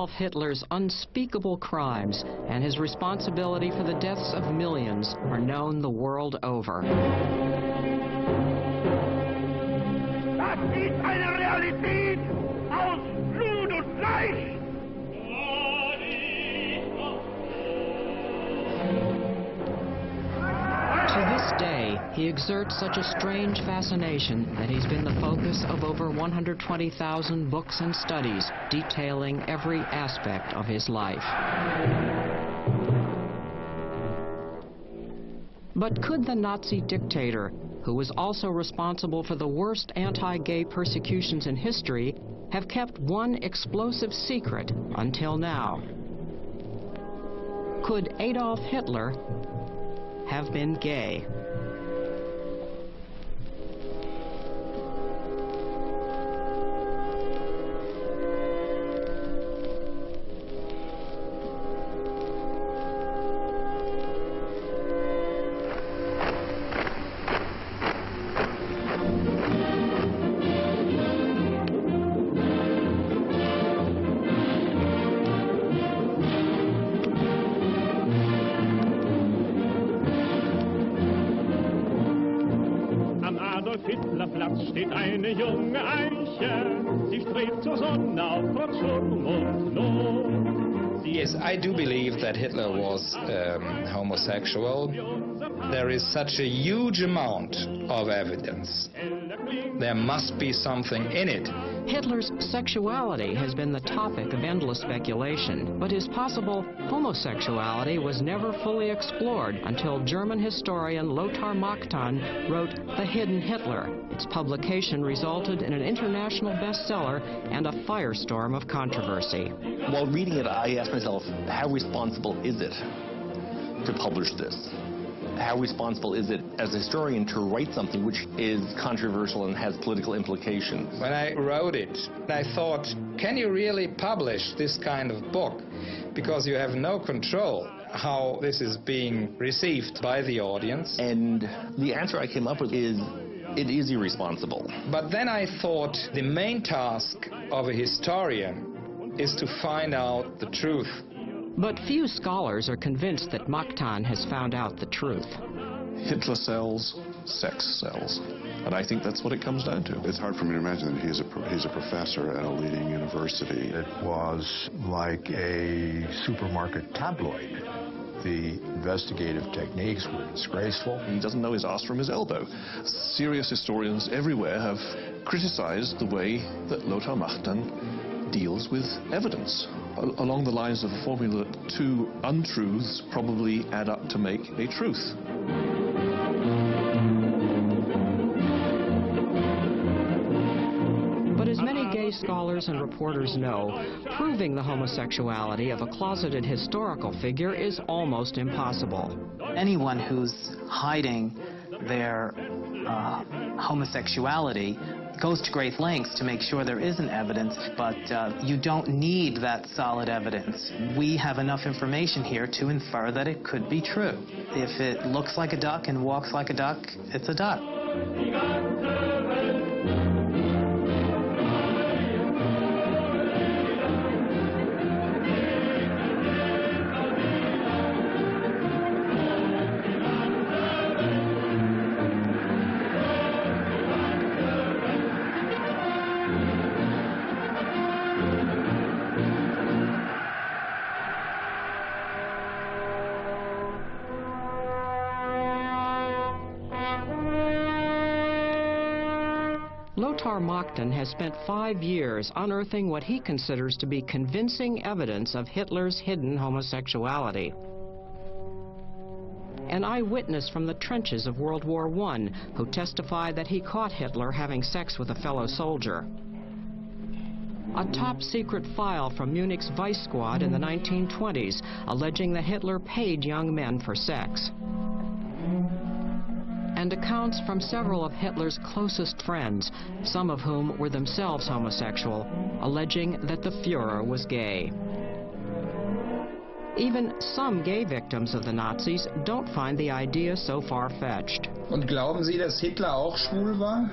Adolf Hitler's unspeakable crimes and his responsibility for the deaths of millions are known the world over. Das ist eine Realität aus Blut und Fleisch. To this day, he exerts such a strange fascination that he's been the focus of over 120,000 books and studies detailing every aspect of his life. But could the Nazi dictator, who was also responsible for the worst anti-gay persecutions in history, have kept one explosive secret until now? Could Adolf Hitler have been gay? Steht eine junge Eiche, sie strebt zur Sonne auf trotz Sturm und Not. Yes, I do believe that Hitler was homosexual. There is such a huge amount of evidence. There must be something in it. Hitler's sexuality has been the topic of endless speculation, but his possible homosexuality was never fully explored until German historian Lothar Machtan wrote The Hidden Hitler. Its publication resulted in an international bestseller and a firestorm of controversy. While reading it, I asked myself, how responsible is it to publish this? How responsible is it as a historian to write something which is controversial and has political implications? When I wrote it, I thought, can you really publish this kind of book? Because you have no control how this is being received by the audience. And the answer I came up with is, it is irresponsible. But then I thought the main task of a historian is to find out the truth. But few scholars are convinced that Machtan has found out the truth. Hitler sells, sex sells. And I think that's what it comes down to. It's hard for me to imagine that he's a professor at a leading university. It was like a supermarket tabloid. The investigative techniques were disgraceful. He doesn't know his ass from his elbow. Serious historians everywhere have criticized the way that Lothar Machtan deals with evidence, along the lines of the formula that two untruths probably add up to make a truth. But as many gay scholars and reporters know, proving the homosexuality of a closeted historical figure is almost impossible. Anyone who's hiding their homosexuality goes to great lengths to make sure there isn't evidence, but you don't need that solid evidence. We have enough information here to infer that it could be true. If it looks like a duck and walks like a duck, it's a duck. Lothar Machtan has spent 5 years unearthing what he considers to be convincing evidence of Hitler's hidden homosexuality. An eyewitness from the trenches of World War I who testified that he caught Hitler having sex with a fellow soldier. A top-secret file from Munich's vice squad in the 1920s alleging that Hitler paid young men for sex. And accounts from several of Hitler's closest friends, some of whom were themselves homosexual, alleging that the Führer was gay. Even some gay victims of the Nazis don't find the idea so far-fetched. Und glauben Sie, dass Hitler auch schwul war?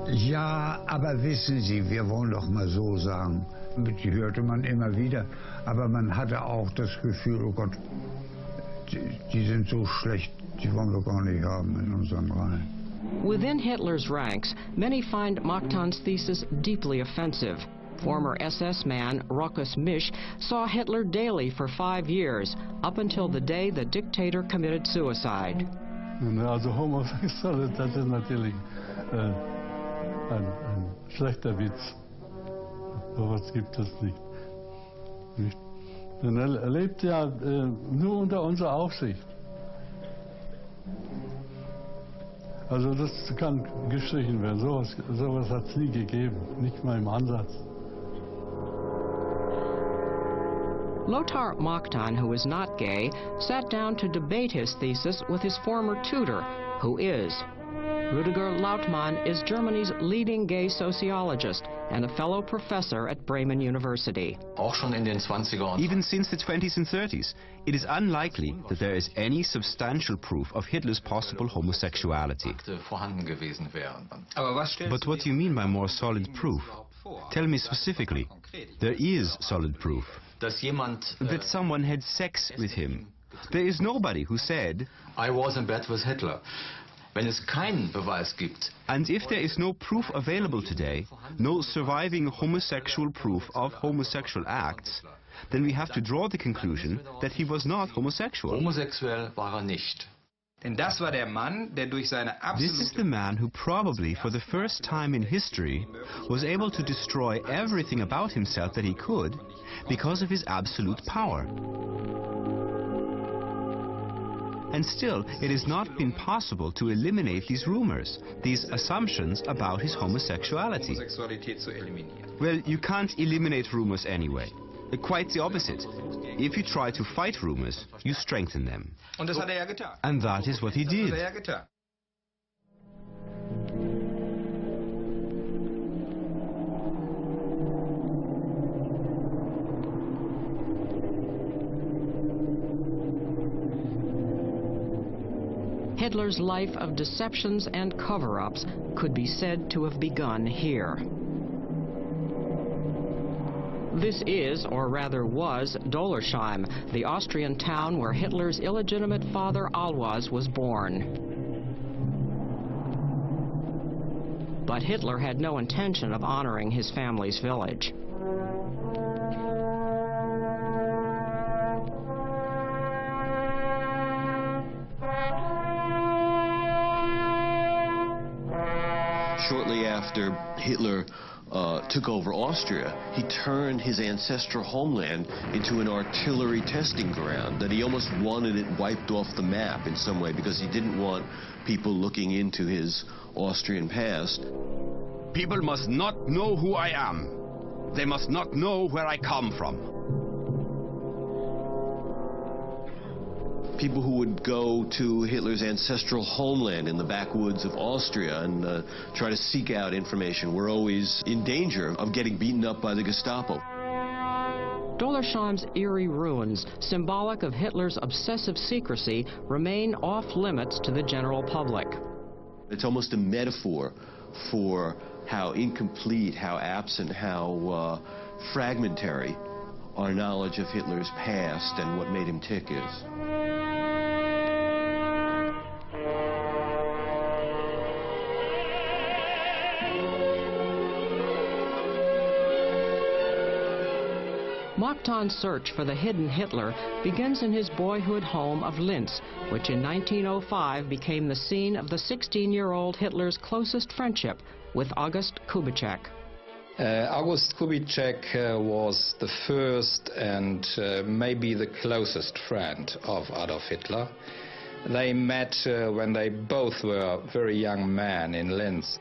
Ja, aber wissen Sie, wir wollen doch mal so sagen, die hörte man immer wieder, aber man hatte auch das Gefühl, oh Gott, die sind so schlecht, die wollen wir gar nicht haben in unseren Reihen. Within Hitler's ranks, many find Machtan's thesis deeply offensive. Former SS man Rokus Misch saw Hitler daily for 5 years, up until the day the dictator committed suicide. Also Homosexuelle, das ist natürlich ein schlechter Witz. Sowas gibt es nicht. Denn er lebt ja nur unter unserer Aufsicht. Also das kann gestrichen werden. Sowas hat es nie gegeben, nicht mal im Ansatz. Lothar Machtan, who is not gay, sat down to debate his thesis with his former tutor, who is. Rüdiger Lautmann is Germany's leading gay sociologist and a fellow professor at Bremen University. Even since the 20s and 30s, it is unlikely that there is any substantial proof of Hitler's possible homosexuality. But what do you mean by more solid proof? Tell me specifically. There is solid proof that someone had sex with him. There is nobody who said, I was in bed with Hitler. Wenn es keinen Beweis gibt, and if there is no proof available today, no surviving homosexual proof of homosexual acts, then we have to draw the conclusion that he was not homosexual. Homosexuell war nicht. Denn das war der Mann, der durch seine This is the man who probably, for the first time in history, was able to destroy everything about himself that he could because of his absolute power. And still, it has not been possible to eliminate these rumors, these assumptions about his homosexuality. Well, you can't eliminate rumors anyway. Quite the opposite. If you try to fight rumors, you strengthen them. And that is what he did. Hitler's life of deceptions and cover-ups could be said to have begun here. This is, or rather was, Dollersheim, the Austrian town where Hitler's illegitimate father Alois was born. But Hitler had no intention of honoring his family's village. Shortly after Hitler took over Austria, he turned his ancestral homeland into an artillery testing ground that he almost wanted it wiped off the map in some way because he didn't want people looking into his Austrian past. People must not know who I am. They must not know where I come from. People who would go to Hitler's ancestral homeland in the backwoods of Austria and try to seek out information were always in danger of getting beaten up by the Gestapo. Dollersheim's eerie ruins, symbolic of Hitler's obsessive secrecy, remain off-limits to the general public. It's almost a metaphor for how incomplete, how absent, how fragmentary our knowledge of Hitler's past and what made him tick is. Machtan's search for the hidden Hitler begins in his boyhood home of Linz, which in 1905 became the scene of the 16-year-old Hitler's closest friendship with August Kubitschek. August Kubitschek was the first and maybe the closest friend of Adolf Hitler. They met when they both were very young men in Linz.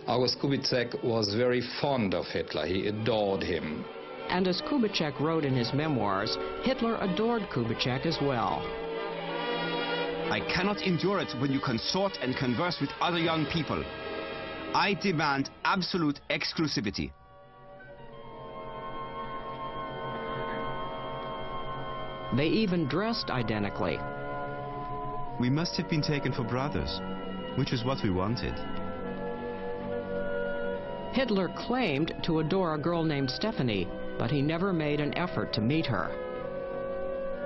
August Kubitschek was very fond of Hitler. He adored him. And as Kubitschek wrote in his memoirs, Hitler adored Kubitschek as well. I cannot endure it when you consort and converse with other young people. I demand absolute exclusivity. They even dressed identically. We must have been taken for brothers, which is what we wanted. Hitler claimed to adore a girl named Stephanie, but he never made an effort to meet her.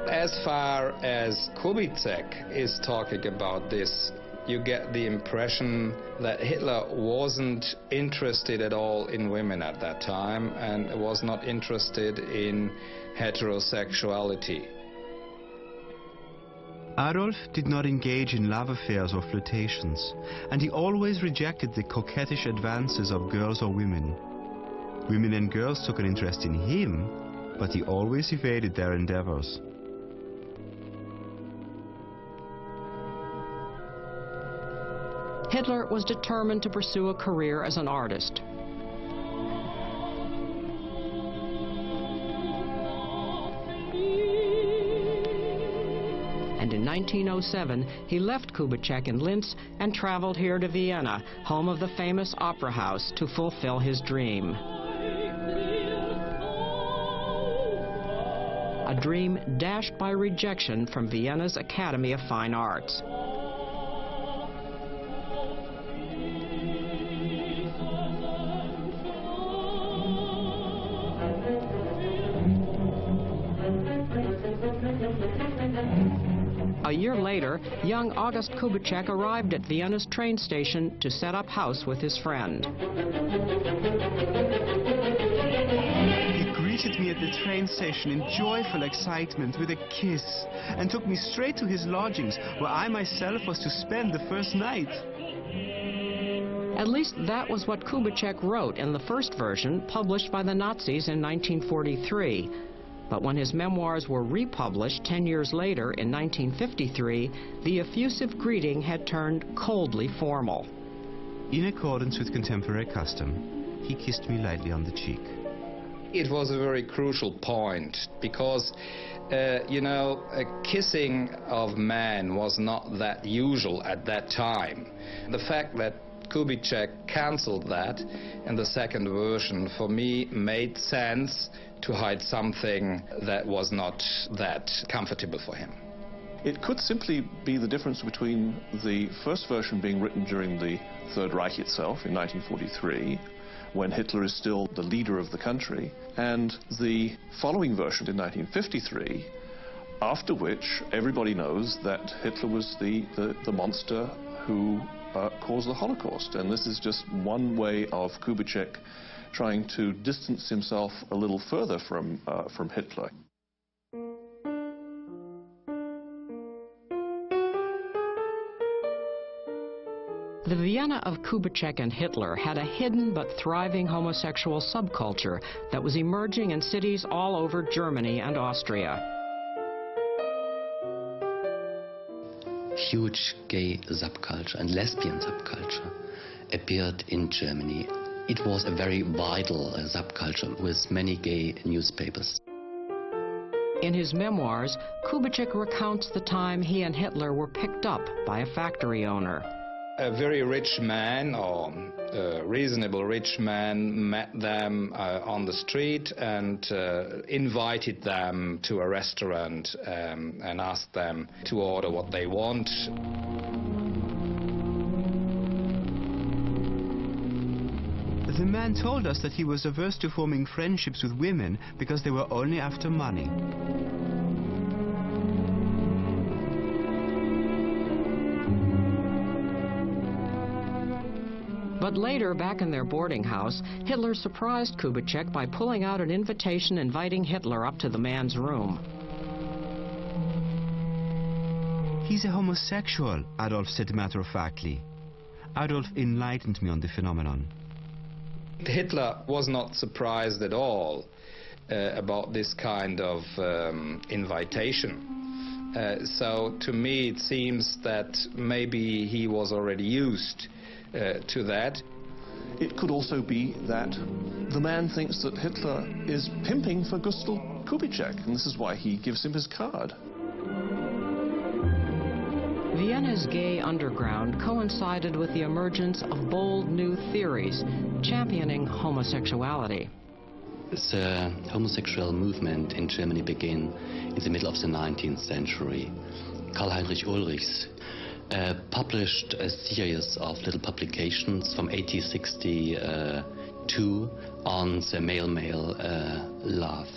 As far as Kubitschek is talking about this, you get the impression that Hitler wasn't interested at all in women at that time and was not interested in heterosexuality. Adolf did not engage in love affairs or flirtations, and he always rejected the coquettish advances of girls or women. Women and girls took an interest in him, but he always evaded their endeavors. Hitler was determined to pursue a career as an artist. And in 1907, he left Kubitschek in Linz and traveled here to Vienna, home of the famous opera house, to fulfill his dream. A dream dashed by rejection from Vienna's Academy of Fine Arts. A year later, young August Kubitschek arrived at Vienna's train station to set up house with his friend. He greeted me at the train station in joyful excitement with a kiss and took me straight to his lodgings, where I myself was to spend the first night. At least that was what Kubitschek wrote in the first version, published by the Nazis in 1943. But when his memoirs were republished 10 years later in 1953, the effusive greeting had turned coldly formal. In accordance with contemporary custom, he kissed me lightly on the cheek. It was a very crucial point because, a kissing of men was not that usual at that time. The fact that Kubitschek cancelled that in the second version, for me, made sense to hide something that was not that comfortable for him. It could simply be the difference between the first version being written during the Third Reich itself in 1943, when Hitler is still the leader of the country, and the following version in 1953, after which everybody knows that Hitler was the monster who caused the Holocaust. And this is just one way of Kubitschek trying to distance himself a little further from Hitler. The Vienna of Kubitschek and Hitler had a hidden but thriving homosexual subculture that was emerging in cities all over Germany and Austria. Huge gay subculture and lesbian subculture appeared in Germany. It was a very vital subculture with many gay newspapers. In his memoirs, Kubitschek recounts the time he and Hitler were picked up by a factory owner. A very rich man, or a reasonable rich man, met them on the street and invited them to a restaurant and asked them to order what they want. The man told us that he was averse to forming friendships with women because they were only after money. But later, back in their boarding house, Hitler surprised Kubitschek by pulling out an invitation inviting Hitler up to the man's room. He's a homosexual, Adolf said matter-of-factly. Adolf enlightened me on the phenomenon. Hitler was not surprised at all about this kind of invitation. So to me it seems that maybe he was already used to that. It could also be that the man thinks that Hitler is pimping for Gustav Kubitschek, and this is why he gives him his card. Vienna's gay underground coincided with the emergence of bold new theories championing homosexuality. The homosexual movement in Germany began in the middle of the 19th century. Karl-Heinrich Ulrichs published a series of little publications from 1860 too on the male-male love.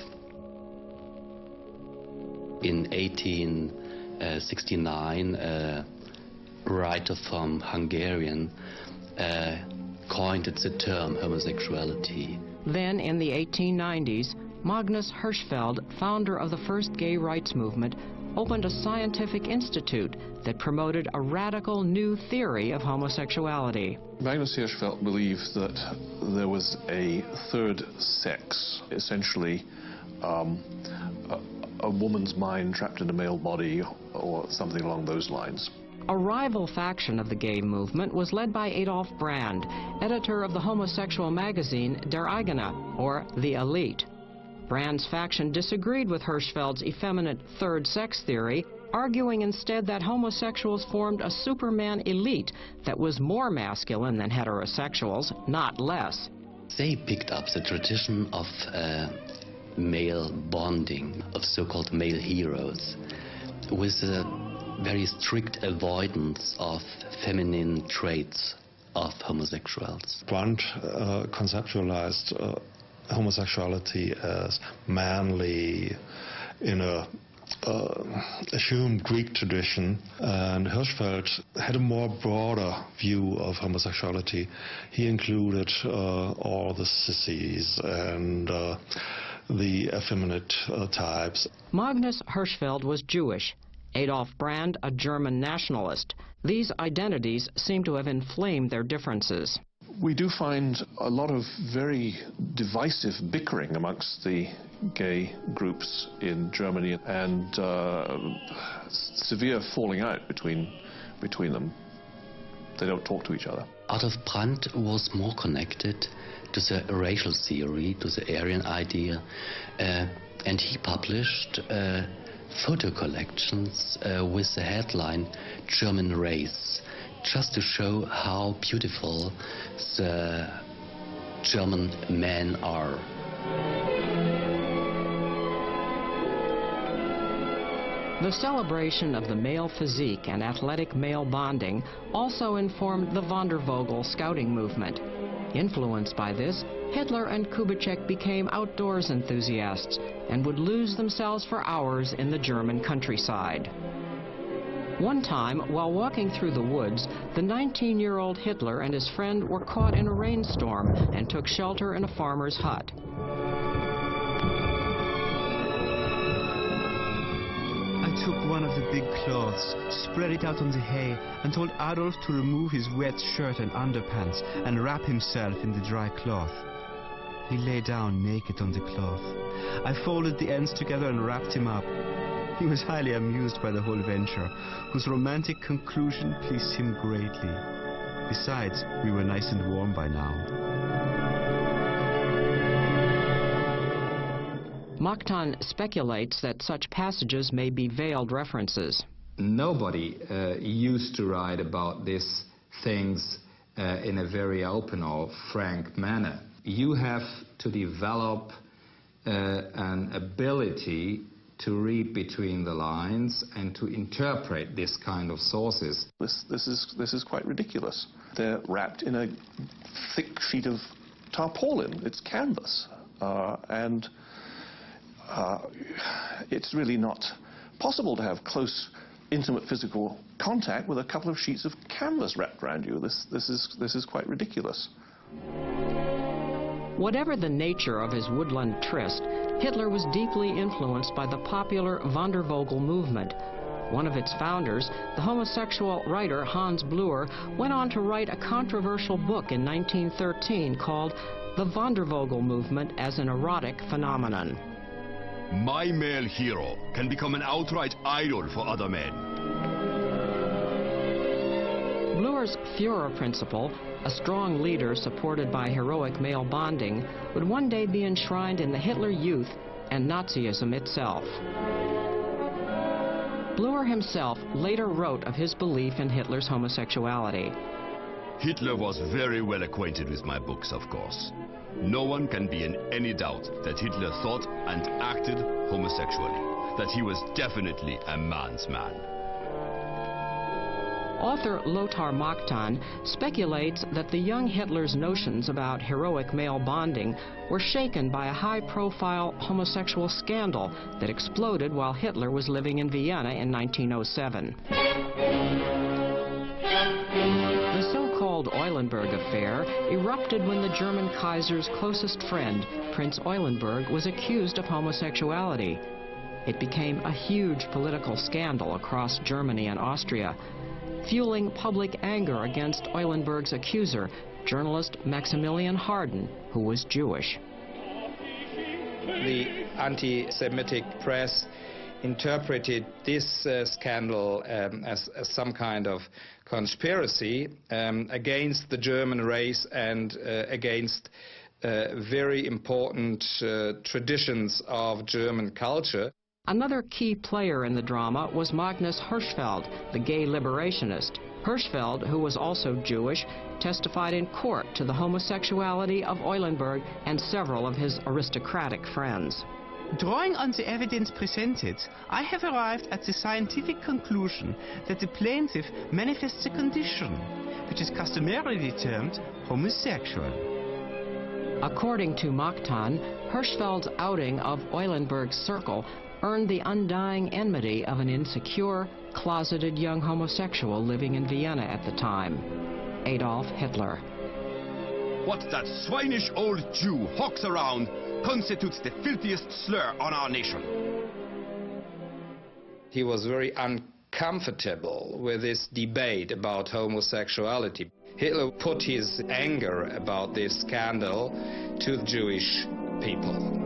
In 1869, a writer from Hungarian coined the term homosexuality. Then, in the 1890s, Magnus Hirschfeld, founder of the first gay rights movement, opened a scientific institute that promoted a radical new theory of homosexuality. Magnus Hirschfeld believed that there was a third sex, essentially a woman's mind trapped in a male body or something along those lines. A rival faction of the gay movement was led by Adolf Brand, editor of the homosexual magazine Der Eigene, or The Elite. Brand's faction disagreed with Hirschfeld's effeminate third sex theory, arguing instead that homosexuals formed a Superman elite that was more masculine than heterosexuals, not less. They picked up the tradition of male bonding, of so-called male heroes, with a very strict avoidance of feminine traits of homosexuals. Brand conceptualized homosexuality as manly in a assumed Greek tradition, and Hirschfeld had a more broader view of homosexuality. He included all the sissies and the effeminate types. Magnus Hirschfeld was Jewish, Adolf Brand a German nationalist. These identities seem to have inflamed their differences. We do find a lot of very divisive bickering amongst the gay groups in Germany, and severe falling out between them. They don't talk to each other. Adolf Brand was more connected to the racial theory, to the Aryan idea, and he published photo collections with the headline German Race, just to show how beautiful the German men are. The celebration of the male physique and athletic male bonding also informed the Wandervogel scouting movement. Influenced by this, Hitler and Kubitschek became outdoors enthusiasts and would lose themselves for hours in the German countryside. One time, while walking through the woods, the 19-year-old Hitler and his friend were caught in a rainstorm and took shelter in a farmer's hut. I took one of the big cloths, spread it out on the hay, and told Adolf to remove his wet shirt and underpants and wrap himself in the dry cloth. He lay down naked on the cloth. I folded the ends together and wrapped him up. He was highly amused by the whole venture, whose romantic conclusion pleased him greatly. Besides, we were nice and warm by now. Machtan speculates that such passages may be veiled references. Nobody used to write about these things in a very open or frank manner. You have to develop an ability to read between the lines and to interpret this kind of sources. This is quite ridiculous. They're wrapped in a thick sheet of tarpaulin. It's canvas, and it's really not possible to have close, intimate physical contact with a couple of sheets of canvas wrapped around you. This is quite ridiculous. Whatever the nature of his woodland tryst, Hitler was deeply influenced by the popular Wandervogel movement. One of its founders, the homosexual writer Hans Bleuer, went on to write a controversial book in 1913 called The Wandervogel Movement as an Erotic Phenomenon. My male hero can become an outright idol for other men. Bleuer's Führer principle, a strong leader supported by heroic male bonding, would one day be enshrined in the Hitler Youth and Nazism itself. Bleuer himself later wrote of his belief in Hitler's homosexuality. Hitler was very well acquainted with my books, of course. No one can be in any doubt that Hitler thought and acted homosexually, that he was definitely a man's man. Author Lothar Machtan speculates that the young Hitler's notions about heroic male bonding were shaken by a high-profile homosexual scandal that exploded while Hitler was living in Vienna in 1907. The so-called Eulenburg affair erupted when the German Kaiser's closest friend, Prince Eulenburg, was accused of homosexuality. It became a huge political scandal across Germany and Austria, fueling public anger against Eulenburg's accuser, journalist Maximilian Harden, who was Jewish. The anti-Semitic press interpreted this scandal as some kind of conspiracy against the German race and against very important traditions of German culture. Another key player in the drama was Magnus Hirschfeld, the gay liberationist. Hirschfeld, who was also Jewish, testified in court to the homosexuality of Eulenburg and several of his aristocratic friends. Drawing on the evidence presented, I have arrived at the scientific conclusion that the plaintiff manifests a condition, which is customarily termed homosexual. According to Machtan, Hirschfeld's outing of Eulenburg's circle earned the undying enmity of an insecure, closeted young homosexual living in Vienna at the time, Adolf Hitler. What that swinish old Jew hawks around constitutes the filthiest slur on our nation. He was very uncomfortable with this debate about homosexuality. Hitler put his anger about this scandal to the Jewish people.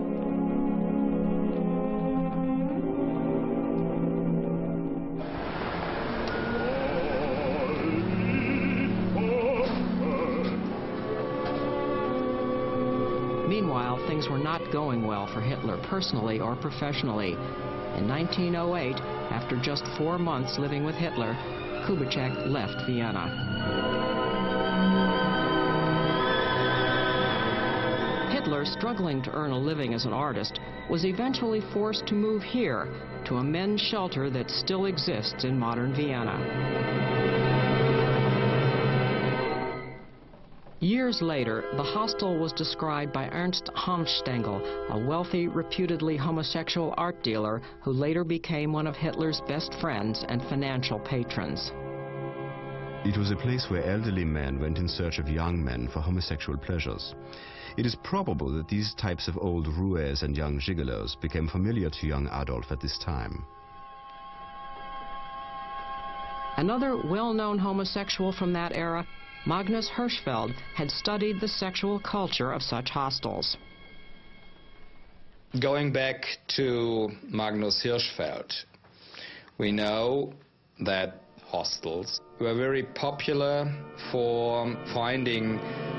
Meanwhile, things were not going well for Hitler personally or professionally. In 1908, after just 4 months living with Hitler, Kubitschek left Vienna. Hitler, struggling to earn a living as an artist, was eventually forced to move here, to a men's shelter that still exists in modern Vienna. Years later, the hostel was described by Ernst Hanfstengel, a wealthy, reputedly homosexual art dealer who later became one of Hitler's best friends and financial patrons. It was a place where elderly men went in search of young men for homosexual pleasures. It is probable that these types of old roués and young gigolos became familiar to young Adolf at this time. Another well-known homosexual from that era, Magnus Hirschfeld, had studied the sexual culture of such hostels. Going back to Magnus Hirschfeld, we know that hostels were very popular for finding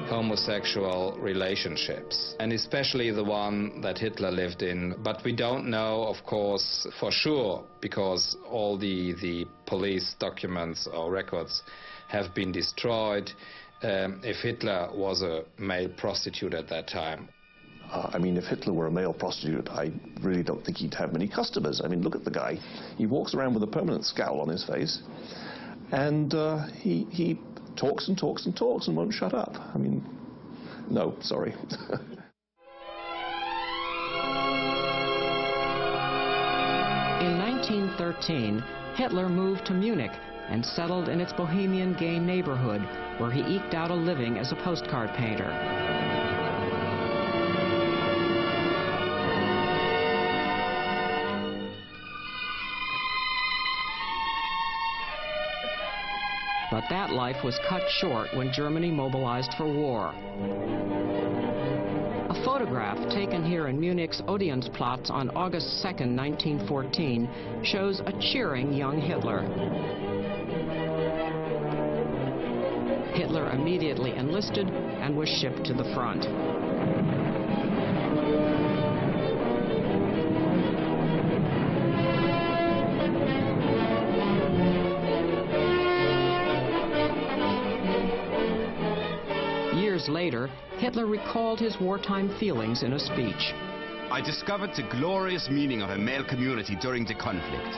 homosexual relationships, and especially the one that Hitler lived in. But we don't know, of course, for sure, because all the police documents or records have been destroyed, if Hitler was a male prostitute at that time. I mean, if Hitler were a male prostitute, I really don't think he'd have many customers. I mean, look at the guy. He walks around with a permanent scowl on his face, and he talks and talks and talks and won't shut up. I mean, no, sorry. In 1913, Hitler moved to Munich and settled in its bohemian gay neighborhood, where he eked out a living as a postcard painter. But that life was cut short when Germany mobilized for war. A photograph taken here in Munich's Odeonsplatz on August 2, 1914, shows a cheering young Hitler. Hitler immediately enlisted and was shipped to the front. Years later, Hitler recalled his wartime feelings in a speech. I discovered the glorious meaning of a male community during the conflict.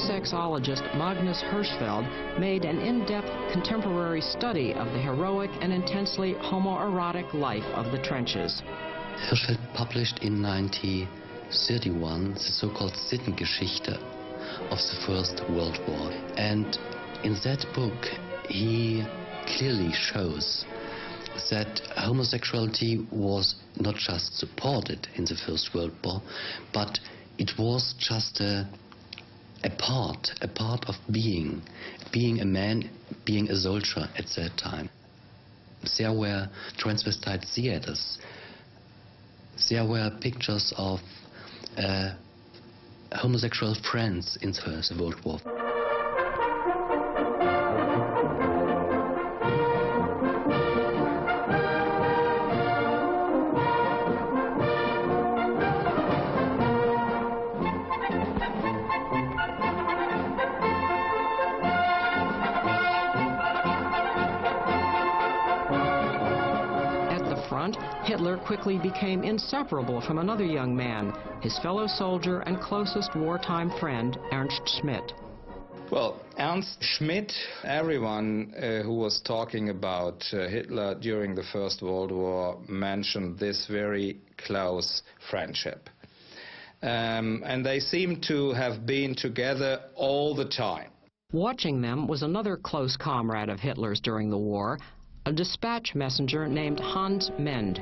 sexologist Magnus Hirschfeld made an in-depth contemporary study of the heroic and intensely homoerotic life of the trenches. Hirschfeld published in 1931 the so-called Sittengeschichte of the First World War. And in that book, he clearly shows that homosexuality was not just supported in the First World War, but it was just a part of being a man, being a soldier at that time. There were transvestite theaters. There were pictures of homosexual friends in the First World War. Hitler quickly became inseparable from another young man, his fellow soldier and closest wartime friend, Ernst Schmidt. Well, Ernst Schmidt, everyone who was talking about Hitler during the First World War mentioned this very close friendship. And they seem to have been together all the time. Watching them was another close comrade of Hitler's during the war, a dispatch messenger named Hans Mend.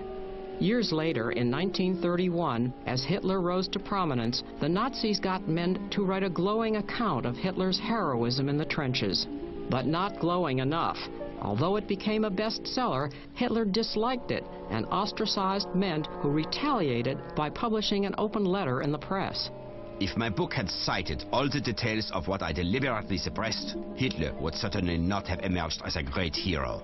Years later, in 1931, as Hitler rose to prominence, the Nazis got Mend to write a glowing account of Hitler's heroism in the trenches. But not glowing enough. Although it became a bestseller, Hitler disliked it and ostracized Mend, who retaliated by publishing an open letter in the press. If my book had cited all the details of what I deliberately suppressed, Hitler would certainly not have emerged as a great hero.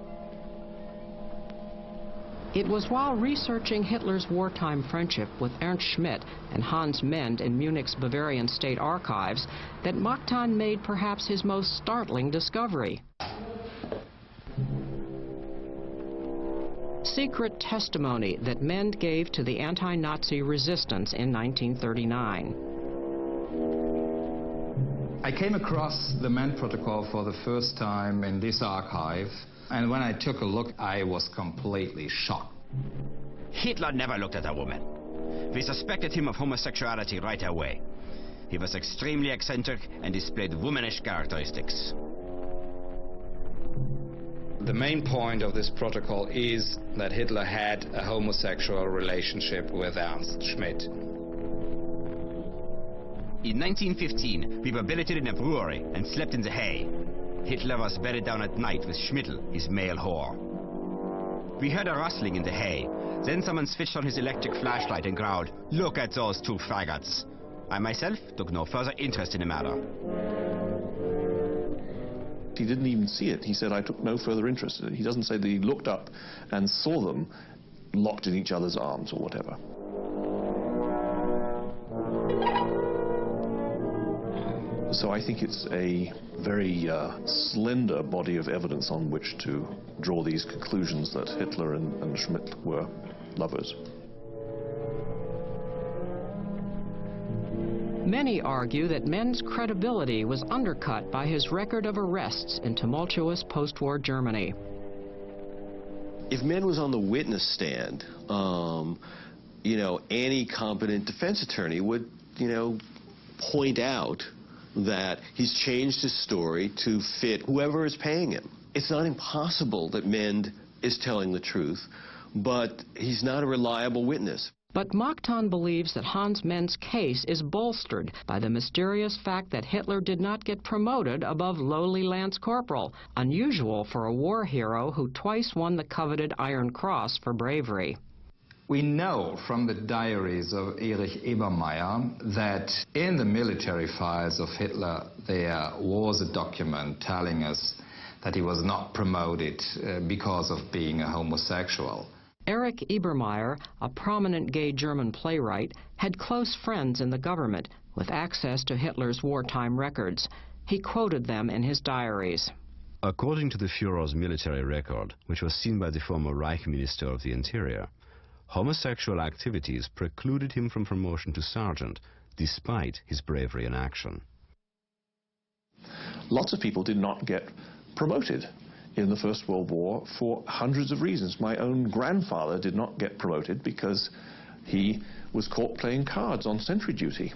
It was while researching Hitler's wartime friendship with Ernst Schmidt and Hans Mend in Munich's Bavarian State Archives that Machtan made perhaps his most startling discovery. Secret testimony that Mend gave to the anti-Nazi resistance in 1939. I came across the Mend protocol for the first time in this archive. And when I took a look, I was completely shocked. Hitler never looked at a woman. We suspected him of homosexuality right away. He was extremely eccentric and displayed womanish characteristics. The main point of this protocol is that Hitler had a homosexual relationship with Ernst Schmidt. In 1915, we were billeted in a brewery and slept in the hay. Hitler was bedded down at night with Schmidl, his male whore. We heard a rustling in the hay. Then someone switched on his electric flashlight and growled, "Look at those two faggots." I myself took no further interest in the matter. He didn't even see it. He said, "I took no further interest in it." He doesn't say that he looked up and saw them locked in each other's arms or whatever. So I think it's a very slender body of evidence on which to draw these conclusions that Hitler and Schmidt were lovers. Many argue that Mend's credibility was undercut by his record of arrests in tumultuous post-war Germany. If Mend was on the witness stand, any competent defense attorney would, point out that he's changed his story to fit whoever is paying him. It's not impossible that Mend is telling the truth, but he's not a reliable witness. But Machtan believes that Hans Mend's case is bolstered by the mysterious fact that Hitler did not get promoted above lowly lance corporal, unusual for a war hero who twice won the coveted Iron Cross for bravery. We know from the diaries of Erich Ebermeier that in the military files of Hitler there was a document telling us that he was not promoted because of being a homosexual. Erich Ebermeier, a prominent gay German playwright, had close friends in the government with access to Hitler's wartime records. He quoted them in his diaries. According to the Führer's military record, which was seen by the former Reich Minister of the Interior, homosexual activities precluded him from promotion to sergeant, despite his bravery in action. Lots of people did not get promoted in the First World War for hundreds of reasons. My own grandfather did not get promoted because he was caught playing cards on sentry duty.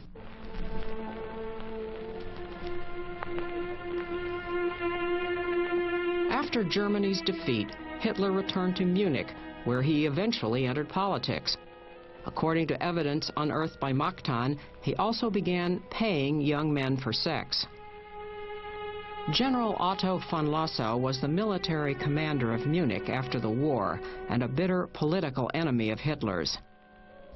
After Germany's defeat, Hitler returned to Munich, where he eventually entered politics. According to evidence unearthed by Machtan, he also began paying young men for sex. General Otto von Lossow was the military commander of Munich after the war and a bitter political enemy of Hitler's.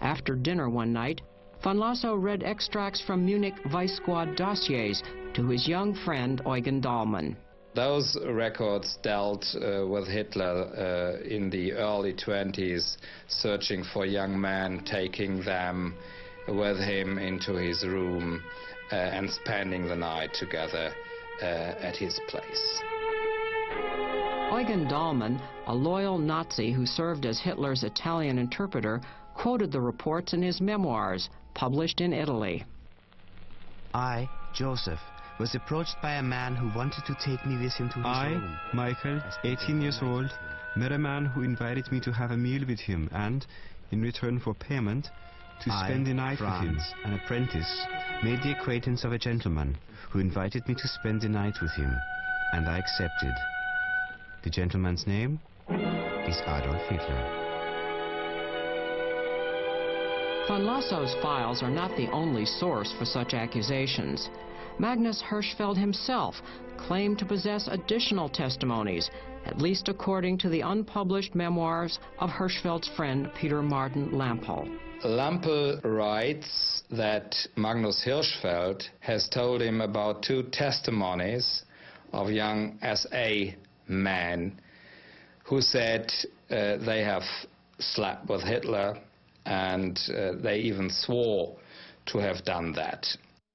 After dinner one night, von Lossow read extracts from Munich Vice Squad dossiers to his young friend Eugen Dahlmann. Those records dealt with Hitler in the early 20s, searching for young men, taking them with him into his room and spending the night together at his place. Eugen Dahlmann, a loyal Nazi who served as Hitler's Italian interpreter, quoted the reports in his memoirs, published in Italy. I, Joseph, was approached by a man who wanted to take me with him to his home. I, Michael, 18 years old, met a man who invited me to have a meal with him and, in return for payment, to spend the night with him. An apprentice, made the acquaintance of a gentleman who invited me to spend the night with him, and I accepted. The gentleman's name is Adolf Hitler. Von Lossow's files are not the only source for such accusations. Magnus Hirschfeld himself claimed to possess additional testimonies, at least according to the unpublished memoirs of Hirschfeld's friend Peter Martin Lampel. Lampel writes that Magnus Hirschfeld has told him about 2 testimonies of young SA men who said they have slept with Hitler, and they even swore to have done that.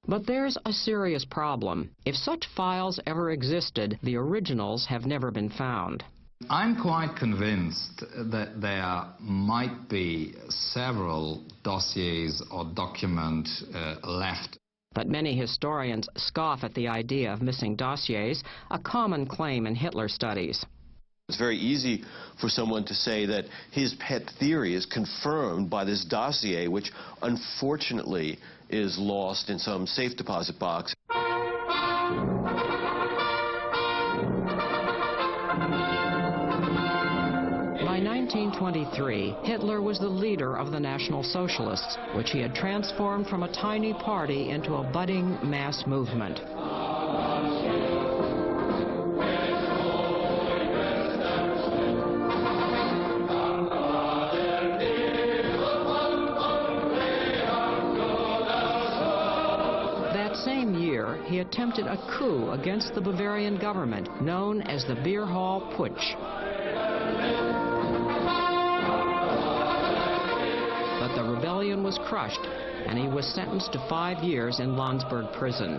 But there's a serious problem. If such files ever existed, the originals have never been found. I'm quite convinced that there might be several dossiers or documents left. But many historians scoff at the idea of missing dossiers, a common claim in Hitler studies. It's very easy for someone to say that his pet theory is confirmed by this dossier, which unfortunately is lost in some safe deposit box. By 1923, Hitler was the leader of the National Socialists, which he had transformed from a tiny party into a budding mass movement. He attempted a coup against the Bavarian government, known as the Beer Hall Putsch. But the rebellion was crushed, and he was sentenced to 5 years in Landsberg prison.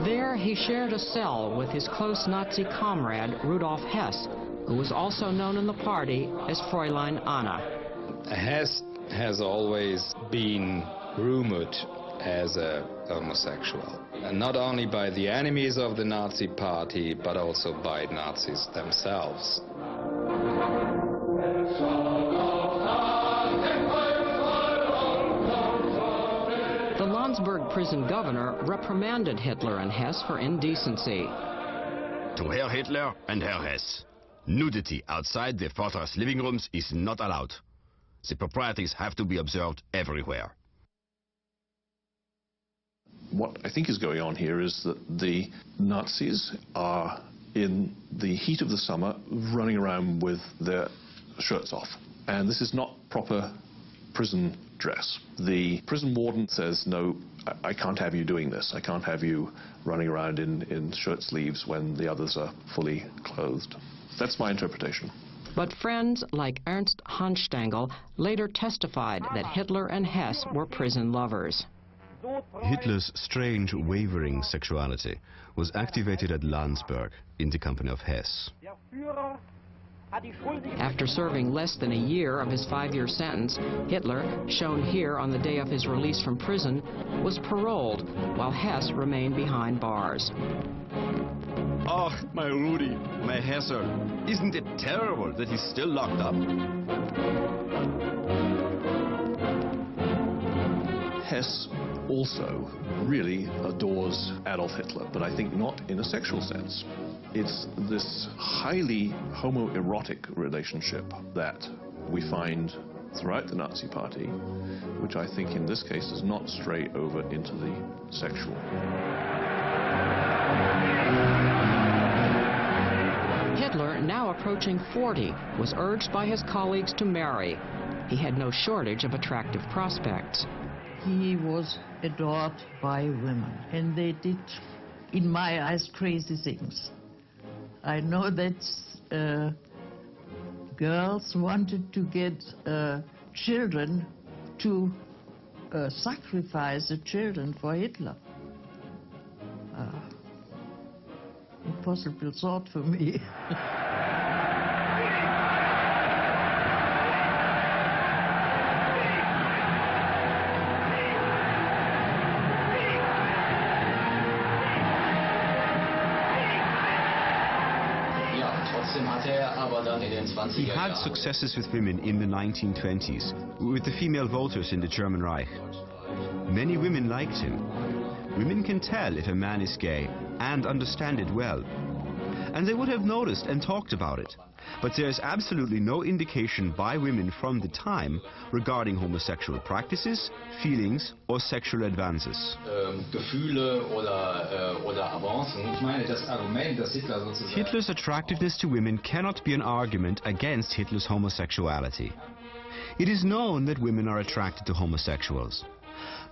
There, he shared a cell with his close Nazi comrade, Rudolf Hess, who was also known in the party as Fräulein Anna. Hess has always been rumored as a homosexual, and not only by the enemies of the Nazi party, but also by Nazis themselves. The Landsberg prison governor reprimanded Hitler and Hess for indecency. To Herr Hitler and Herr Hess, nudity outside the Fortress living rooms is not allowed. The proprieties have to be observed everywhere. What I think is going on here is that the Nazis are, in the heat of the summer, running around with their shirts off. And this is not proper prison dress. The prison warden says, no, I can't have you doing this. I can't have you running around in shirt sleeves when the others are fully clothed. That's my interpretation. But friends like Ernst Hanstangl later testified that Hitler and Hess were prison lovers. Hitler's strange, wavering sexuality was activated at Landsberg in the company of Hess. After serving less than a year of his 5-year sentence, Hitler, shown here on the day of his release from prison, was paroled, while Hess remained behind bars. Oh, my Rudi, my Hesser. Isn't it terrible that he's still locked up? Hess also really adores Adolf Hitler, but I think not in a sexual sense. It's this highly homoerotic relationship that we find throughout the Nazi Party, which I think in this case does not stray over into the sexual. Hitler, now approaching 40, was urged by his colleagues to marry. He had no shortage of attractive prospects. He was adored by women, and they did, in my eyes, crazy things. I know that girls wanted to get children to sacrifice the children for Hitler. Impossible thought for me. He had successes with women in the 1920s, with the female voters in the German Reich. Many women liked him. Women can tell if a man is gay and understand it well. And they would have noticed and talked about it. But there is absolutely no indication by women from the time regarding homosexual practices, feelings or sexual advances. Hitler's attractiveness to women cannot be an argument against Hitler's homosexuality. It is known that women are attracted to homosexuals.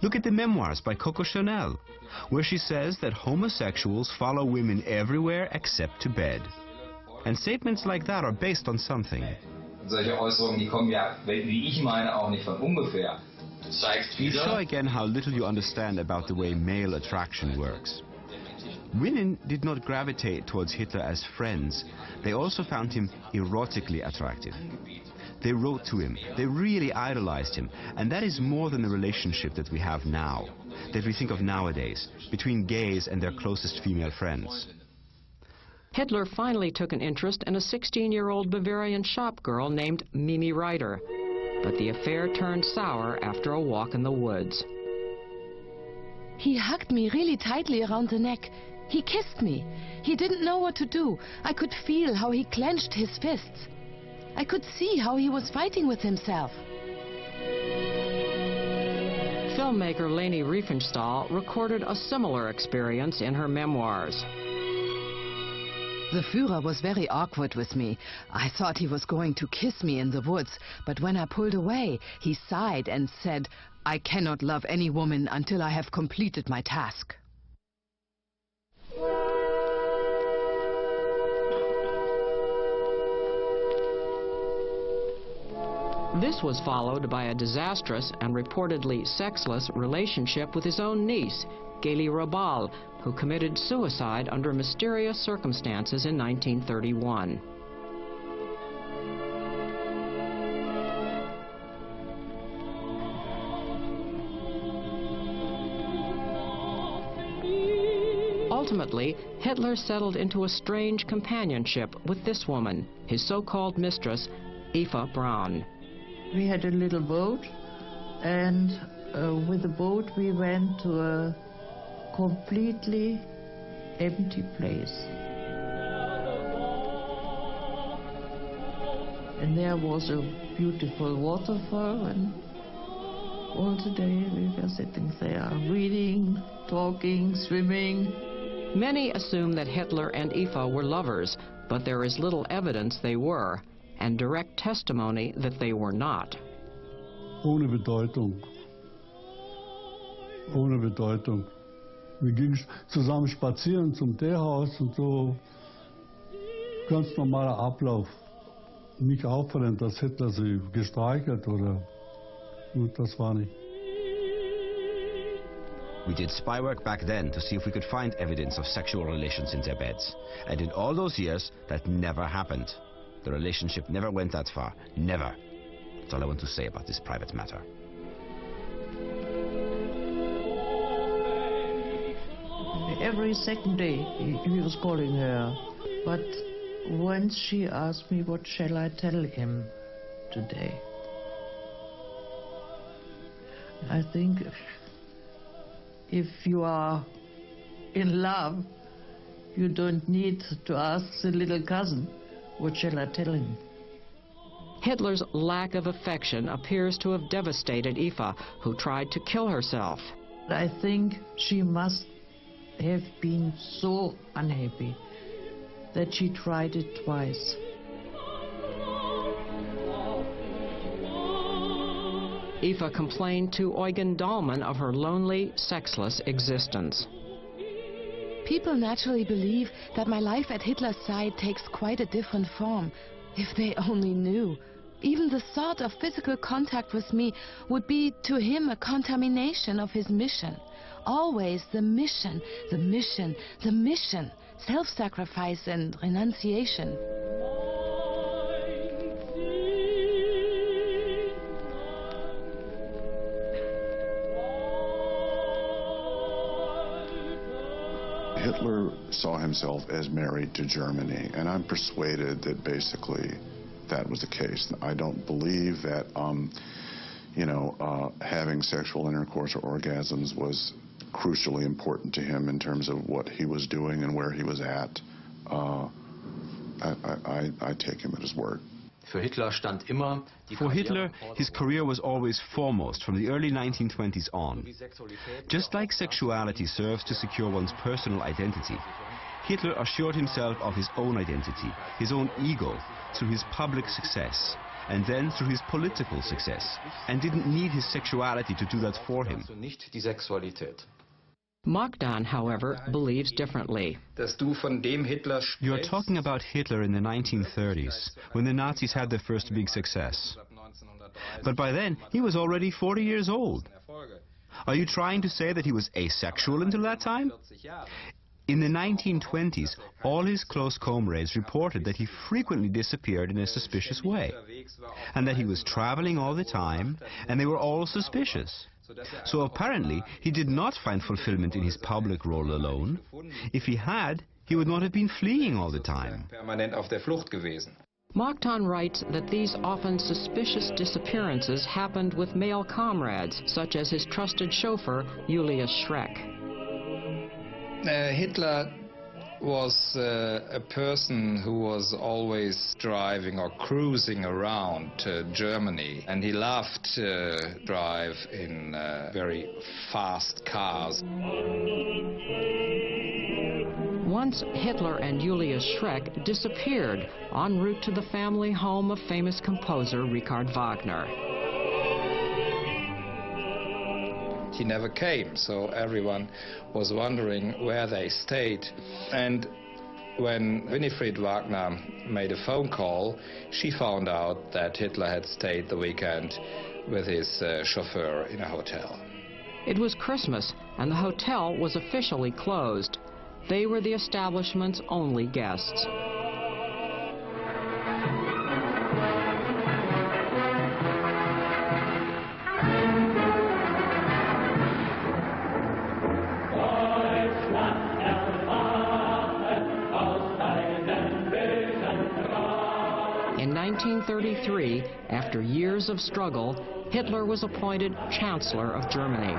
Look at the memoirs by Coco Chanel, where she says that homosexuals follow women everywhere except to bed. And statements like that are based on something. You show again how little you understand about the way male attraction works. Women did not gravitate towards Hitler as friends. They also found him erotically attractive. They wrote to him. They really idolized him. And that is more than the relationship that we have now, that we think of nowadays, between gays and their closest female friends. Hitler finally took an interest in a 16-year-old Bavarian shopgirl named Mimi Reiter, but the affair turned sour after a walk in the woods. He hugged me really tightly around the neck. He kissed me. He didn't know what to do. I could feel how he clenched his fists. I could see how he was fighting with himself. Filmmaker Leni Riefenstahl recorded a similar experience in her memoirs. The Führer was very awkward with me. I thought he was going to kiss me in the woods, but when I pulled away, he sighed and said, "I cannot love any woman until I have completed my task." This was followed by a disastrous and reportedly sexless relationship with his own niece, Geli Robal, who committed suicide under mysterious circumstances in 1931. Ultimately, Hitler settled into a strange companionship with this woman, his so-called mistress, Eva Braun. We had a little boat, and with the boat we went to a completely empty place. And there was a beautiful waterfall, and all the day we were sitting there, reading, talking, swimming. Many assume that Hitler and Eva were lovers, but there is little evidence they were, and direct testimony that they were not. Ohne Bedeutung. Ohne Bedeutung. Wir gingen zusammen spazieren zum Teehaus und so. Ganz normaler Ablauf. Nicht auffallend, dass Hitler sie gestreichelt oder. Gut, das war nicht. We did spy work back then to see if we could find evidence of sexual relations in their beds. And in all those years, that never happened. The relationship never went that far. Never. That's all I want to say about this private matter. Every second day he was calling her. But once she asked me, what shall I tell him today? I think if you are in love, you don't need to ask the little cousin, what shall I tell him? Hitler's lack of affection appears to have devastated Eva, who tried to kill herself. I think she must have been so unhappy that she tried it twice. Eva complained to Eugen Dahlmann of her lonely, sexless existence. People naturally believe that my life at Hitler's side takes quite a different form. If they only knew. Even the thought of physical contact with me would be to him a contamination of his mission. Always the mission, the mission, the mission. Self-sacrifice and renunciation. Hitler saw himself as married to Germany, and I'm persuaded that basically that was the case. I don't believe that, having sexual intercourse or orgasms was crucially important to him in terms of what he was doing and where he was at. I take him at his word. For Hitler, his career was always foremost from the early 1920s on. Just like sexuality serves to secure one's personal identity, Hitler assured himself of his own identity, his own ego, through his public success, and then through his political success, and didn't need his sexuality to do that for him. Magdan, however, believes differently. You are talking about Hitler in the 1930s, when the Nazis had their first big success. But by then, he was already 40 years old. Are you trying to say that he was asexual until that time? In the 1920s, all his close comrades reported that he frequently disappeared in a suspicious way, and that he was traveling all the time, and they were all suspicious. So apparently, he did not find fulfillment in his public role alone. If he had, he would not have been fleeing all the time. Magdan writes that these often suspicious disappearances happened with male comrades, such as his trusted chauffeur, Julius Schreck. Hitler was a person who was always driving or cruising around Germany, and he loved to drive in very fast cars. Once Hitler and Julius Schreck disappeared en route to the family home of famous composer Richard Wagner. He never came, so everyone was wondering where they stayed. And when Winifred Wagner made a phone call, she found out that Hitler had stayed the weekend with his chauffeur in a hotel. It was Christmas, and the hotel was officially closed. They were the establishment's only guests. In 1933, after years of struggle, Hitler was appointed Chancellor of Germany.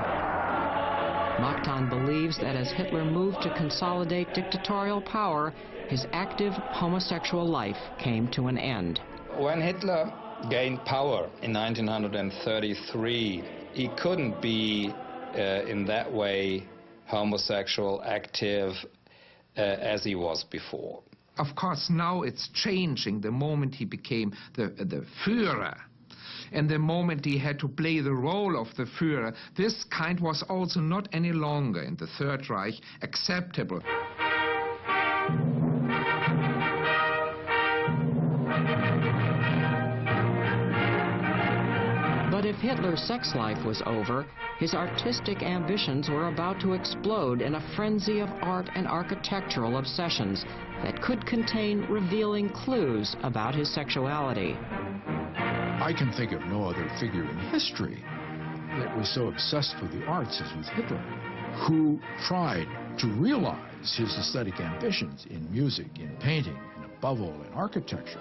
Magdan believes that as Hitler moved to consolidate dictatorial power, his active homosexual life came to an end. When Hitler gained power in 1933, he couldn't be in that way homosexual, active as he was before. Of course, now it's changing the moment he became the Führer. And the moment he had to play the role of the Führer, this kind was also not any longer in the Third Reich acceptable. But if Hitler's sex life was over, his artistic ambitions were about to explode in a frenzy of art and architectural obsessions, that could contain revealing clues about his sexuality. I can think of no other figure in history that was so obsessed with the arts as with Hitler, who tried to realize his aesthetic ambitions in music, in painting, and above all in architecture.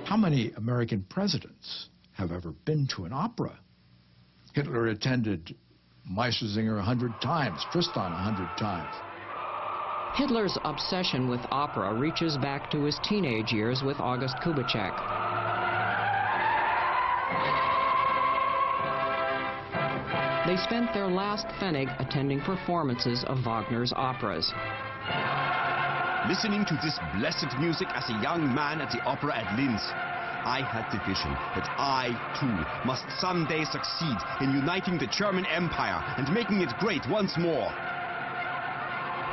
How many American presidents have ever been to an opera? Hitler attended Meistersinger 100 times, Tristan 100 times. Hitler's obsession with opera reaches back to his teenage years with August Kubitschek. They spent their last Pfennig attending performances of Wagner's operas. Listening to this blessed music as a young man at the opera at Linz, I had the vision that I, too, must someday succeed in uniting the German Empire and making it great once more.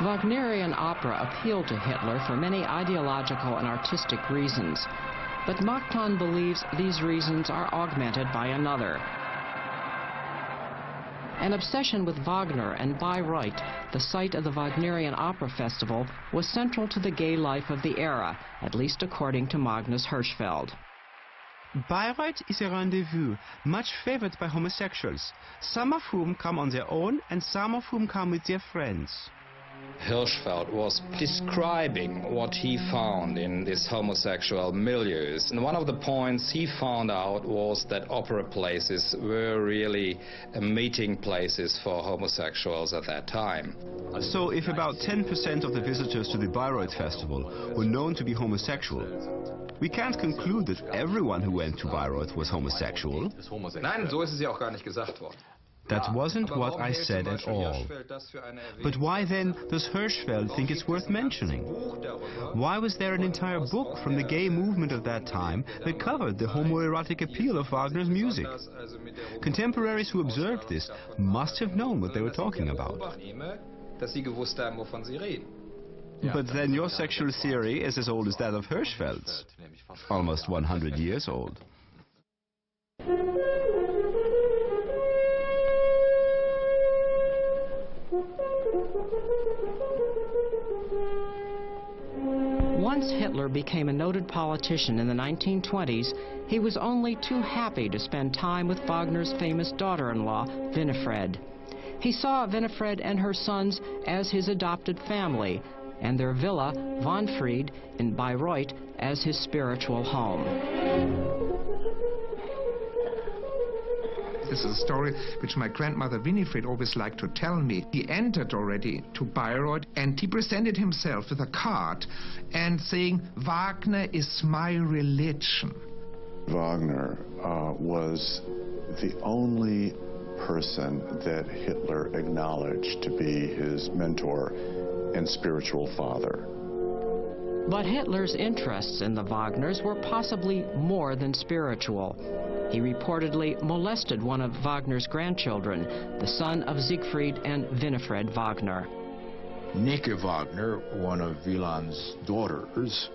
Wagnerian opera appealed to Hitler for many ideological and artistic reasons, but Machtan believes these reasons are augmented by another. An obsession with Wagner and Bayreuth, the site of the Wagnerian Opera Festival, was central to the gay life of the era, at least according to Magnus Hirschfeld. Bayreuth is a rendezvous, much favored by homosexuals, some of whom come on their own and some of whom come with their friends. Hirschfeld was describing what he found in these homosexual milieus. And one of the points he found out was that opera places were really meeting places for homosexuals at that time. So if about 10% of the visitors to the Bayreuth Festival were known to be homosexual, we can't conclude that everyone who went to Bayreuth was homosexual. Nein, so ist es ja auch gar nicht gesagt worden. That wasn't what I said at all. But why then does Hirschfeld think it's worth mentioning? Why was there an entire book from the gay movement of that time that covered the homoerotic appeal of Wagner's music? Contemporaries who observed this must have known what they were talking about. But then your sexual theory is as old as that of Hirschfeld's, almost 100 years old. Once Hitler became a noted politician in the 1920s, he was only too happy to spend time with Wagner's famous daughter-in-law, Winifred. He saw Winifred and her sons as his adopted family, and their villa, Wanfried, in Bayreuth, as his spiritual home. This is a story which my grandmother Winifred always liked to tell me. He entered already to Bayreuth and he presented himself with a card and saying, "Wagner is my religion." Wagner was the only person that Hitler acknowledged to be his mentor and spiritual father. But Hitler's interests in the Wagners were possibly more than spiritual. He reportedly molested one of Wagner's grandchildren, the son of Siegfried and Winifred Wagner. Nike Wagner, one of Wieland's daughters,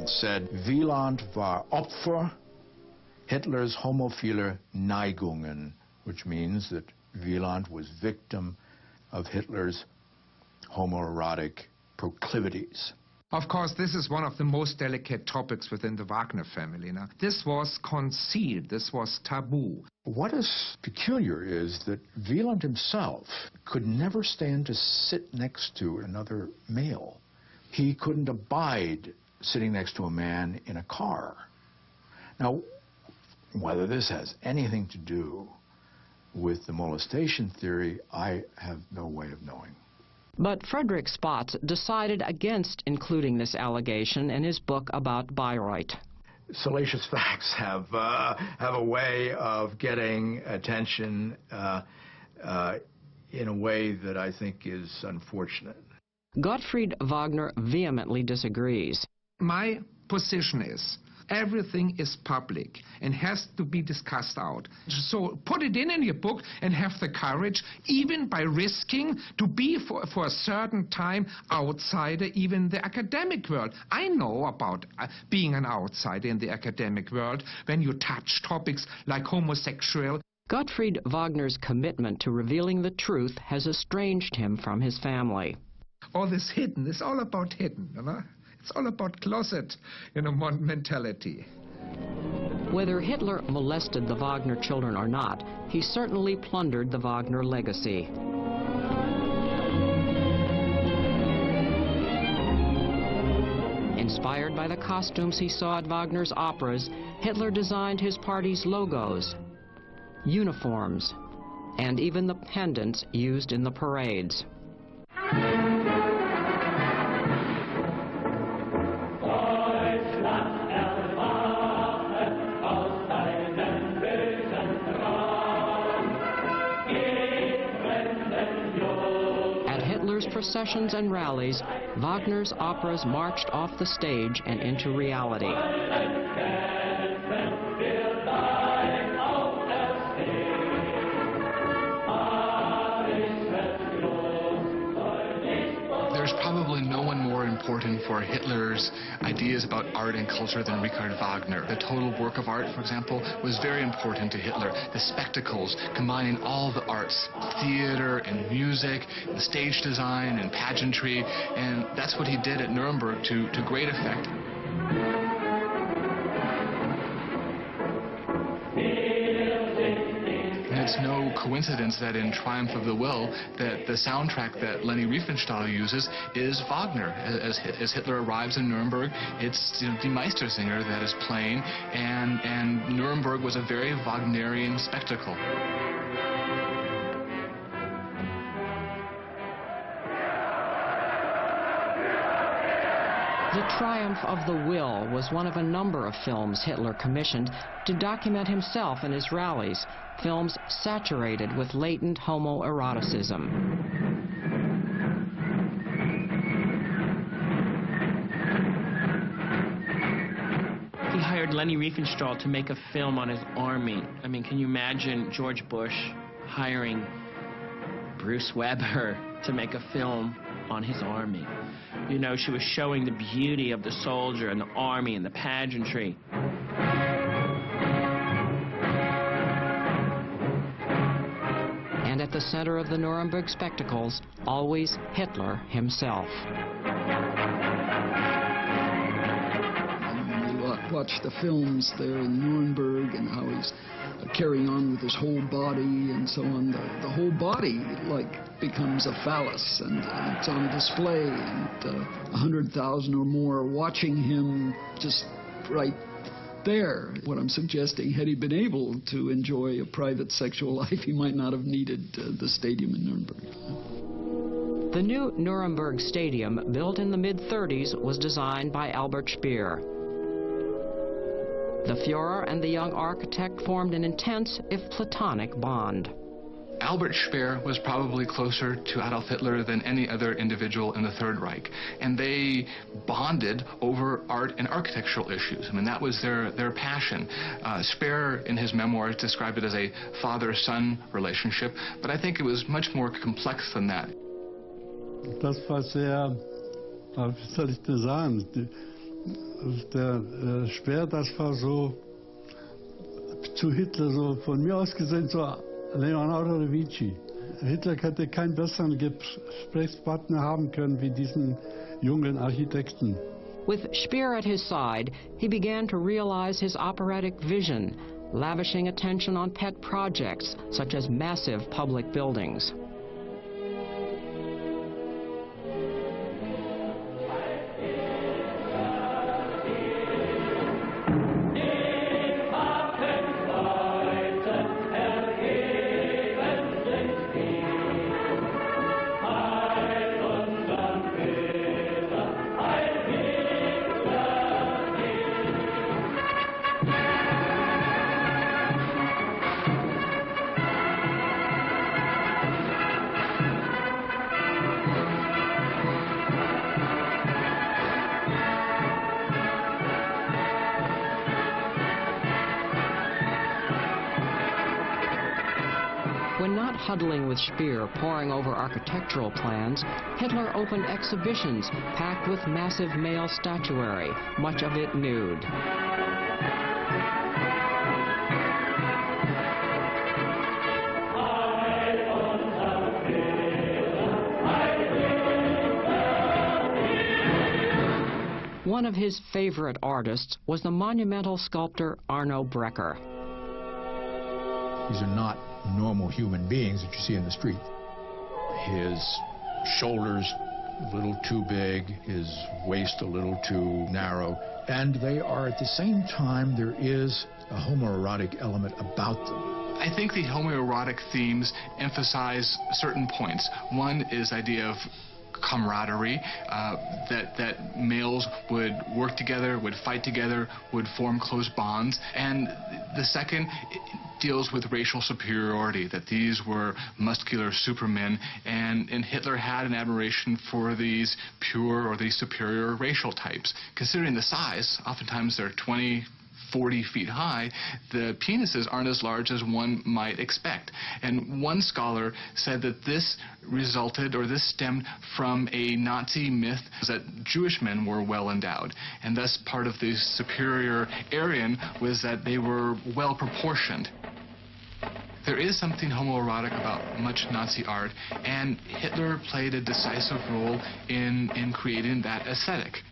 said, Wieland war Opfer Hitlers homophile Neigungen, which means that Wieland was victim of Hitler's homoerotic proclivities. Of course, this is one of the most delicate topics within the Wagner family. Now, this was concealed, this was taboo. What is peculiar is that Wieland himself could never stand to sit next to another male. He couldn't abide sitting next to a man in a car. Now, whether this has anything to do with the molestation theory, I have no way of knowing. But Frederick Spotts decided against including this allegation in his book about Bayreuth. Salacious facts have a way of getting attention in a way that I think is unfortunate. Gottfried Wagner vehemently disagrees. My position is everything is public and has to be discussed out. So put it in your book and have the courage, even by risking to be for a certain time outsider, even the academic world. I know about being an outsider in the academic world when you touch topics like homosexual. Gottfried Wagner's commitment to revealing the truth has estranged him from his family. All this hidden, it's all about hidden, you know? It's all about closet, mentality. Whether Hitler molested the Wagner children or not, he certainly plundered the Wagner legacy. Inspired by the costumes he saw at Wagner's operas, Hitler designed his party's logos, uniforms, and even the pendants used in the parades. At Hitler's processions and rallies, Wagner's operas marched off the stage and into reality. There's probably no one more important for Hitler's ideas about art and culture than Richard Wagner. The total work of art, for example, was very important to Hitler. The spectacles, combining all the arts, theater and music, and stage design and pageantry, and that's what he did at Nuremberg to great effect. It's no coincidence that in Triumph of the Will that the soundtrack that Leni Riefenstahl uses is Wagner. As Hitler arrives in Nuremberg, it's Die Meistersinger that is playing, and Nuremberg was a very Wagnerian spectacle. The Triumph of the Will was one of a number of films Hitler commissioned to document himself and his rallies, films saturated with latent homoeroticism. He hired Leni Riefenstahl to make a film on his army. I mean, can you imagine George Bush hiring Bruce Weber to make a film on his army? You know, she was showing the beauty of the soldier and the army and the pageantry. And at the center of the Nuremberg spectacles, always Hitler himself. When you watch the films there in Nuremberg and how he's carrying on with his whole body and so on, the whole body, becomes a phallus, and it's on display, and 100,000 or more watching him just right there. What I'm suggesting, had he been able to enjoy a private sexual life, he might not have needed the stadium in Nuremberg. The new Nuremberg Stadium, built in the mid-30s, was designed by Albert Speer. The Führer and the young architect formed an intense, if platonic, bond. Albert Speer was probably closer to Adolf Hitler than any other individual in the Third Reich, and they bonded over art and architectural issues. I mean, that was their passion. Speer, in his memoirs, described it as a father-son relationship, but I think it was much more complex than that. Das war sehr, wie soll ich das sagen, der Speer, das war so zu Hitler, so von mir aus gesehen, so Leonardo da Vinci. Hitler hätte keinen besseren Gesprächspartner haben können wie diesen jungen Architekten. With Speer at his side, he began to realize his operatic vision, lavishing attention on pet projects such as massive public buildings. When not huddling with Speer poring over architectural plans, Hitler opened exhibitions packed with massive male statuary, much of it nude. One of his favorite artists was the monumental sculptor Arno Breker. These are not normal human beings that you see in the street. His shoulders a little too big, his waist a little too narrow, and they are at the same time, there is a homoerotic element about them. I think the homoerotic themes emphasize certain points. One is the idea of camaraderie, that males would work together, would fight together, would form close bonds. And the second deals with racial superiority, that these were muscular supermen, and Hitler had an admiration for these pure or these superior racial types. Considering the size, oftentimes they're 20, 40 feet high, the penises aren't as large as one might expect. And one scholar said that this resulted, or this stemmed from a Nazi myth that Jewish men were well endowed. And thus part of the superior Aryan was that they were well proportioned. There is something homoerotic about much Nazi art, and Hitler played a decisive role in creating that aesthetic.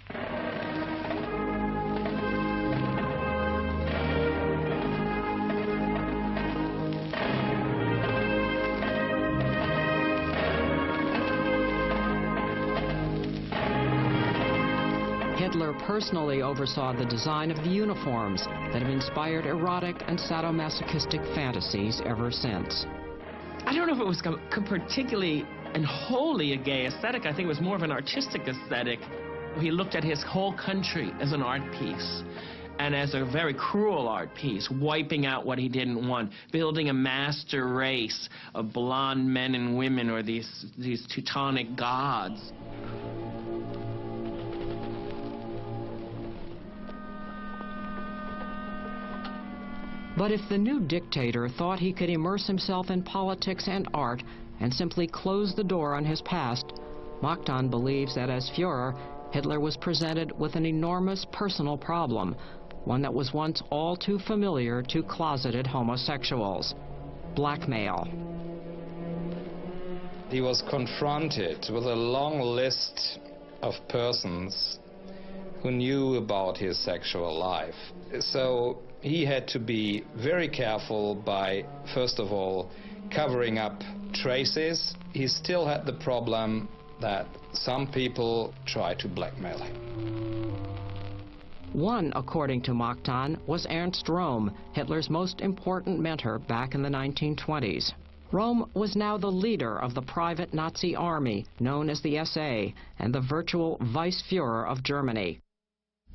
Hitler personally oversaw the design of the uniforms that have inspired erotic and sadomasochistic fantasies ever since. I don't know if it was particularly and wholly a gay aesthetic. I think it was more of an artistic aesthetic. He looked at his whole country as an art piece, and as a very cruel art piece, wiping out what he didn't want, building a master race of blonde men and women, or these Teutonic gods. But if the new dictator thought he could immerse himself in politics and art and simply close the door on his past, Machtan believes that as Führer, Hitler was presented with an enormous personal problem, one that was once all too familiar to closeted homosexuals: blackmail. He was confronted with a long list of persons who knew about his sexual life. So he had to be very careful by, first of all, covering up traces. He still had the problem that some people tried to blackmail him. One, according to Machtan, was Ernst Röhm, Hitler's most important mentor back in the 1920s. Röhm was now the leader of the private Nazi army known as the SA and the virtual Vice Führer of Germany.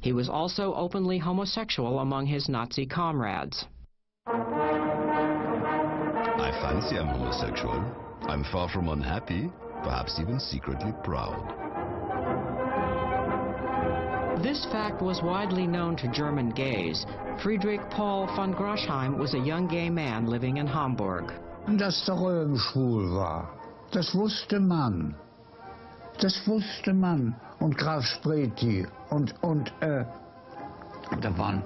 He was also openly homosexual among his Nazi comrades. I fancy I'm homosexual. I'm far from unhappy, perhaps even secretly proud. This fact was widely known to German gays. Friedrich Paul von Groschheim was a young gay man living in Hamburg. Dass der Röhm schwul war, das wusste man. Das wusste man. Und Graf Spreti und da waren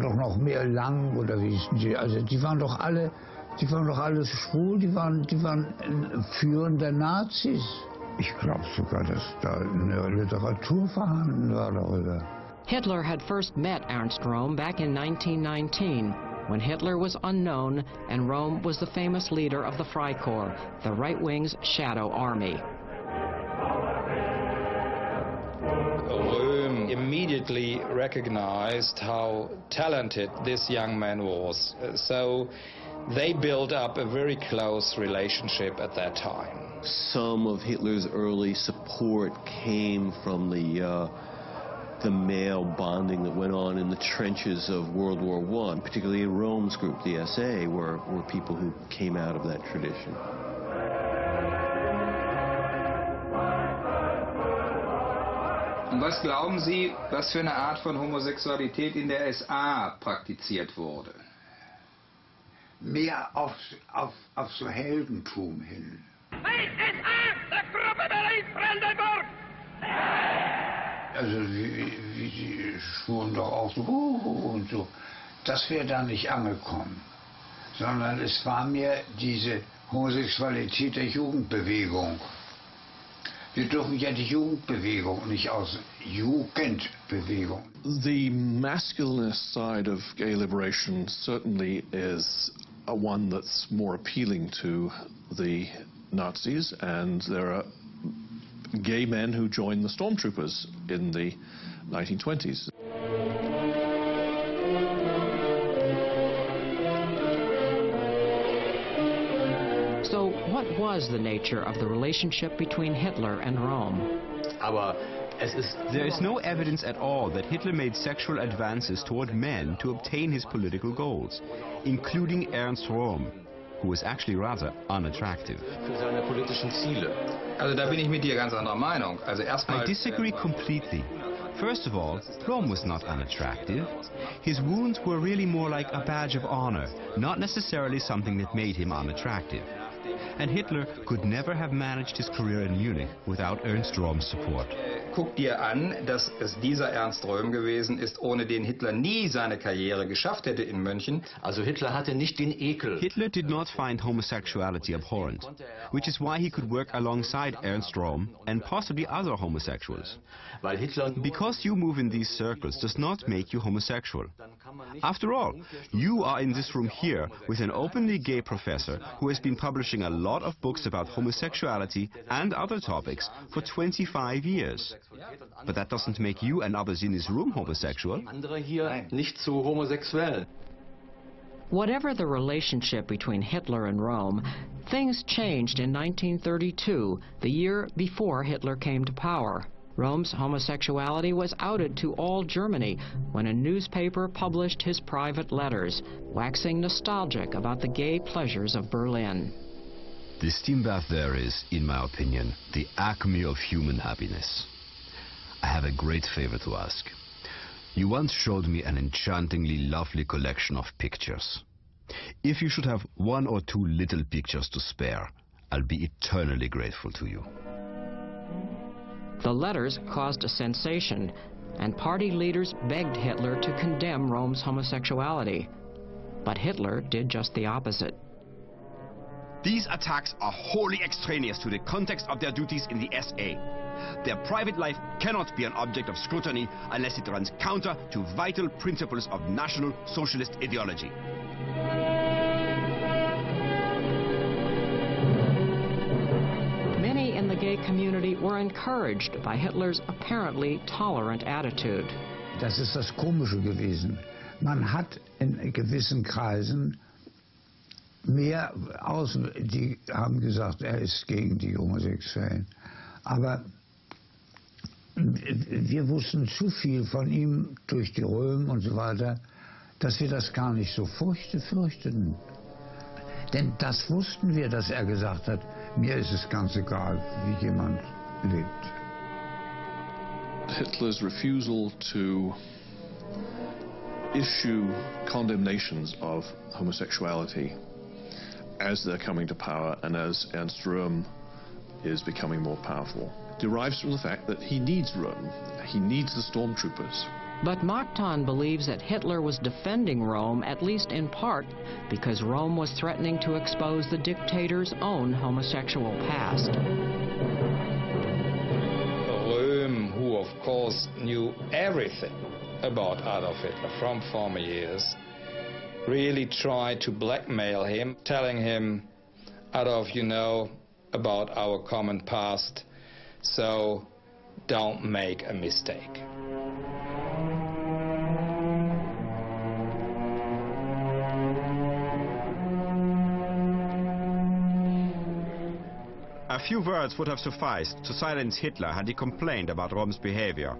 doch noch mehr Lang, oder wie hießen die? Also die waren doch alle schwul, die waren führende Nazis. Ich glaube sogar, dass da eine Literatur vorhanden war darüber. Hitler had first met Ernst Röhm back in 1919, when Hitler was unknown and Röhm was the famous leader of the Freikorps, the right wing's shadow army. Röhm immediately recognized how talented this young man was. So they built up a very close relationship at that time. Some of Hitler's early support came from the male bonding that went on in the trenches of World War I, particularly in Röhm's group, the SA, were people who came out of that tradition. Und was glauben Sie, was für eine Art von Homosexualität in der SA praktiziert wurde? Mehr auf so Heldentum hin. Also wie die Schwulen doch auch so und so. Das wäre da nicht angekommen. Sondern es war mir diese Homosexualität der Jugendbewegung. Wir dürfen ja die Jugendbewegung nicht aus Jugendbewegung. The masculinist side of gay liberation certainly is one that's more appealing to the Nazis, and there are gay men who joined the stormtroopers in the 1920s. So what was the nature of the relationship between Hitler and Rome? There is no evidence at all that Hitler made sexual advances toward men to obtain his political goals, including Ernst Röhm, who was actually rather unattractive. Also da bin ich mit dir ganz anderer Meinung. Also erstmal, I disagree completely. First of all, Röhm was not unattractive. His wounds were really more like a badge of honor, not necessarily something that made him unattractive. And Hitler could never have managed his career in Munich without Ernst Röhm's support. Guck dir an, dass es dieser Ernst Röhm gewesen ist, ohne den Hitler nie seine Karriere geschafft hätte in München. Also Hitler hatte nicht den Ekel. Hitler did not find homosexuality abhorrent, which is why he could work alongside Ernst Röhm and possibly other homosexuals. Because you move in these circles does not make you homosexual. After all, you are in this room here with an openly gay professor who has been publishing a lot of books about homosexuality and other topics for 25 years. But that doesn't make you and others in this room homosexual. Andere hier nicht so homosexuell. Whatever the relationship between Hitler and Rome, things changed in 1932, the year before Hitler came to power. Rome's homosexuality was outed to all Germany when a newspaper published his private letters, waxing nostalgic about the gay pleasures of Berlin. The steam bath there is, in my opinion, the acme of human happiness. I have a great favor to ask. You once showed me an enchantingly lovely collection of pictures. If you should have one or two little pictures to spare, I'll be eternally grateful to you. The letters caused a sensation, and party leaders begged Hitler to condemn Rome's homosexuality. But Hitler did just the opposite. These attacks are wholly extraneous to the context of their duties in the SA. Their private life cannot be an object of scrutiny unless it runs counter to vital principles of National Socialist ideology. Many in the gay community were encouraged by Hitler's apparently tolerant attitude. Das ist das Komische gewesen. Man hat in gewissen Kreisen mehr außen, die haben gesagt, er ist gegen die Homosexuellen. Aber wir wussten zu viel von ihm durch die Röhm und so weiter, dass wir das gar nicht so fürchteten. Denn das wussten wir, dass er gesagt hat, mir ist es ganz egal, wie jemand lebt. Hitler's refusal to issue condemnations of homosexuality as they're coming to power and as Ernst Röhm is becoming more powerful derives from the fact that he needs Röhm. He needs the stormtroopers. But Machtan believes that Hitler was defending Rome, at least in part, because Rome was threatening to expose the dictator's own homosexual past. Röhm, who of course knew everything about Adolf Hitler from former years, really tried to blackmail him, telling him, Adolf, you know about our common past, so don't make a mistake. A few words would have sufficed to silence Hitler had he complained about Röhm's behavior.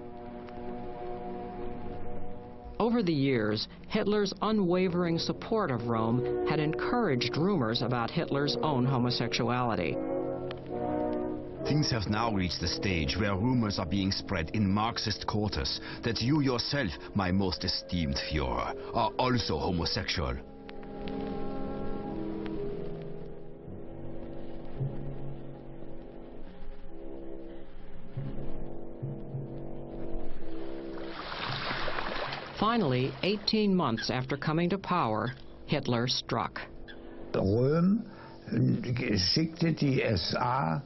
Over the years, Hitler's unwavering support of Rome had encouraged rumors about Hitler's own homosexuality. Things have now reached the stage where rumors are being spread in Marxist quarters that you yourself, my most esteemed Führer, are also homosexual. Finally, 18 months after coming to power, Hitler struck. Röhm schickte die SA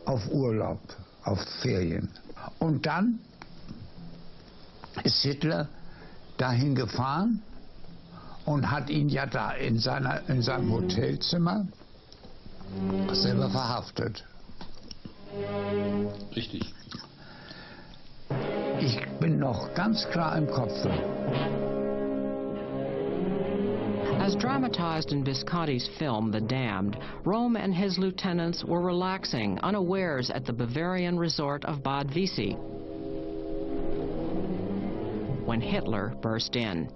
auf Urlaub auf Ferien. Und dann ist Hitler dahin gefahren und hat ihn ja da in seinem Hotelzimmer selber verhaftet. Richtig. Ich bin noch ganz klar im Kopf. As dramatized in Visconti's film The Damned, Röhm and his lieutenants were relaxing unawares at the Bavarian resort of Bad Wiessee when Hitler burst in.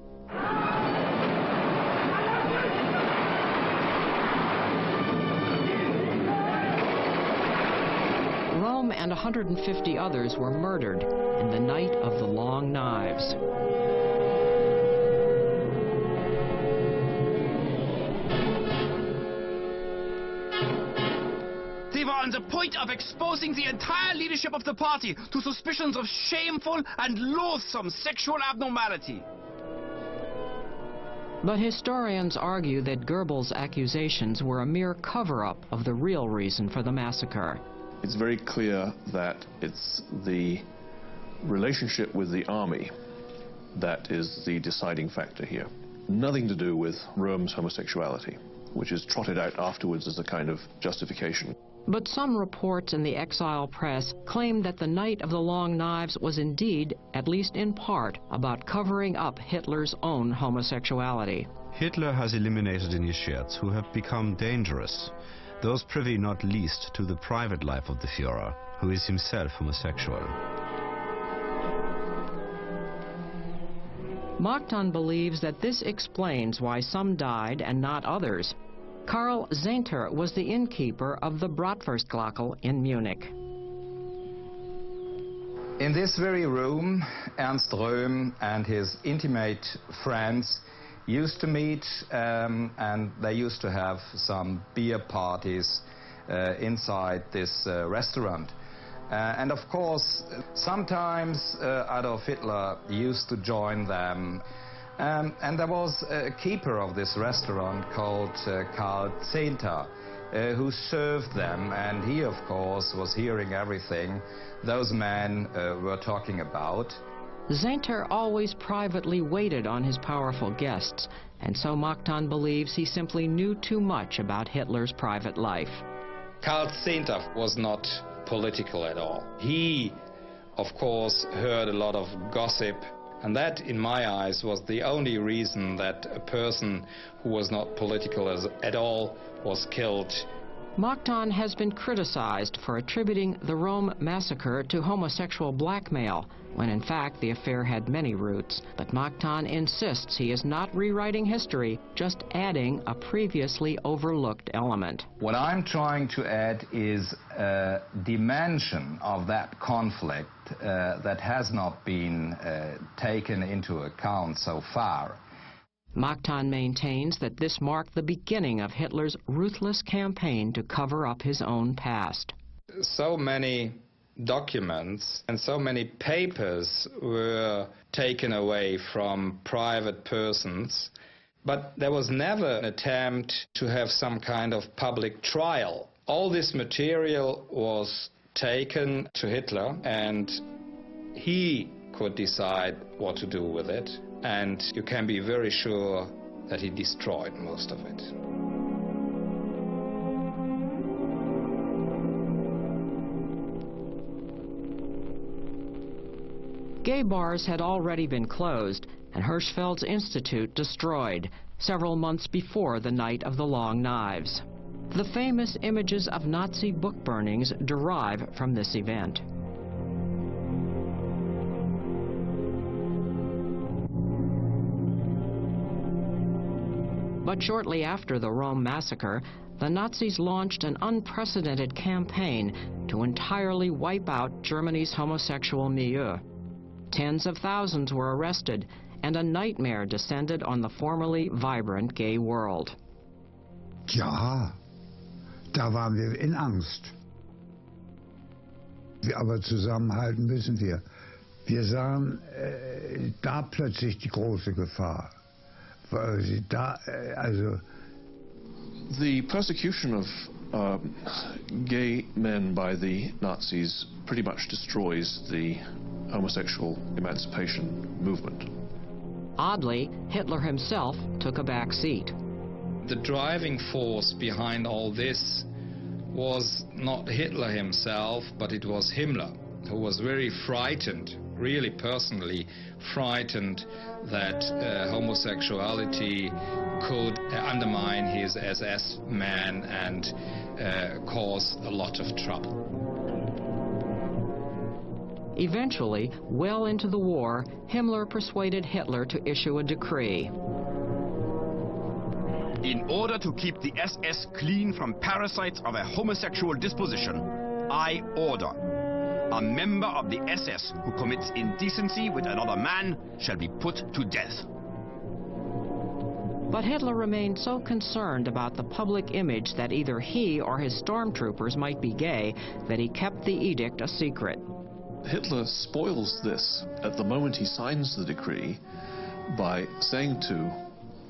Röhm and 150 others were murdered in the Night of the Long Knives. They were on the point of exposing the entire leadership of the party to suspicions of shameful and loathsome sexual abnormality. But historians argue that Goebbels' accusations were a mere cover-up of the real reason for the massacre. It's very clear that it's the relationship with the army that is the deciding factor here. Nothing to do with Röhm's homosexuality, which is trotted out afterwards as a kind of justification. But some reports in the exile press claim that the Night of the Long Knives was indeed, at least in part, about covering up Hitler's own homosexuality. Hitler has eliminated initiates who have become dangerous, those privy not least to the private life of the Führer, who is himself homosexual. Machtan believes that this explains why some died and not others. Karl Zehnter was the innkeeper of the Bratwurstglockel in Munich. In this very room, Ernst Röhm and his intimate friends used to meet, and they used to have some beer parties inside this restaurant. And of course, sometimes Adolf Hitler used to join them. And there was a keeper of this restaurant called Karl Zehnter, who served them, and he, of course, was hearing everything those men were talking about. Zehnter always privately waited on his powerful guests, and so Machtan believes he simply knew too much about Hitler's private life. Karl Zehnter was not political at all. He, of course, heard a lot of gossip, and that, in my eyes, was the only reason that a person who was not political at all was killed. Machtan has been criticized for attributing the Röhm massacre to homosexual blackmail, when in fact the affair had many roots. But Machtan insists he is not rewriting history, just adding a previously overlooked element. What I'm trying to add is a dimension of that conflict that has not been taken into account so far. Machtan maintains that this marked the beginning of Hitler's ruthless campaign to cover up his own past. So many documents and so many papers were taken away from private persons, but there was never an attempt to have some kind of public trial. All this material was taken to Hitler, and he could decide what to do with it. And you can be very sure that he destroyed most of it. Gay bars had already been closed and Hirschfeld's Institute destroyed several months before the Night of the Long Knives. The famous images of Nazi book burnings derive from this event. But shortly after the Röhm massacre, the Nazis launched an unprecedented campaign to entirely wipe out Germany's homosexual milieu. Tens of thousands were arrested, and a nightmare descended on the formerly vibrant gay world. Ja, da waren wir in Angst. Aber zusammenhalten müssen wir. Wir sahen da plötzlich die große Gefahr. The persecution of gay men by the Nazis pretty much destroys the homosexual emancipation movement. Oddly, Hitler himself took a back seat. The driving force behind all this was not Hitler himself, but it was Himmler, who was very frightened, really personally frightened, that homosexuality could undermine his SS man and cause a lot of trouble. Eventually, well into the war, Himmler persuaded Hitler to issue a decree. In order to keep the SS clean from parasites of a homosexual disposition, I order a member of the SS who commits indecency with another man shall be put to death. But Hitler remained so concerned about the public image that either he or his stormtroopers might be gay that he kept the edict a secret. Hitler spoils this at the moment he signs the decree by saying to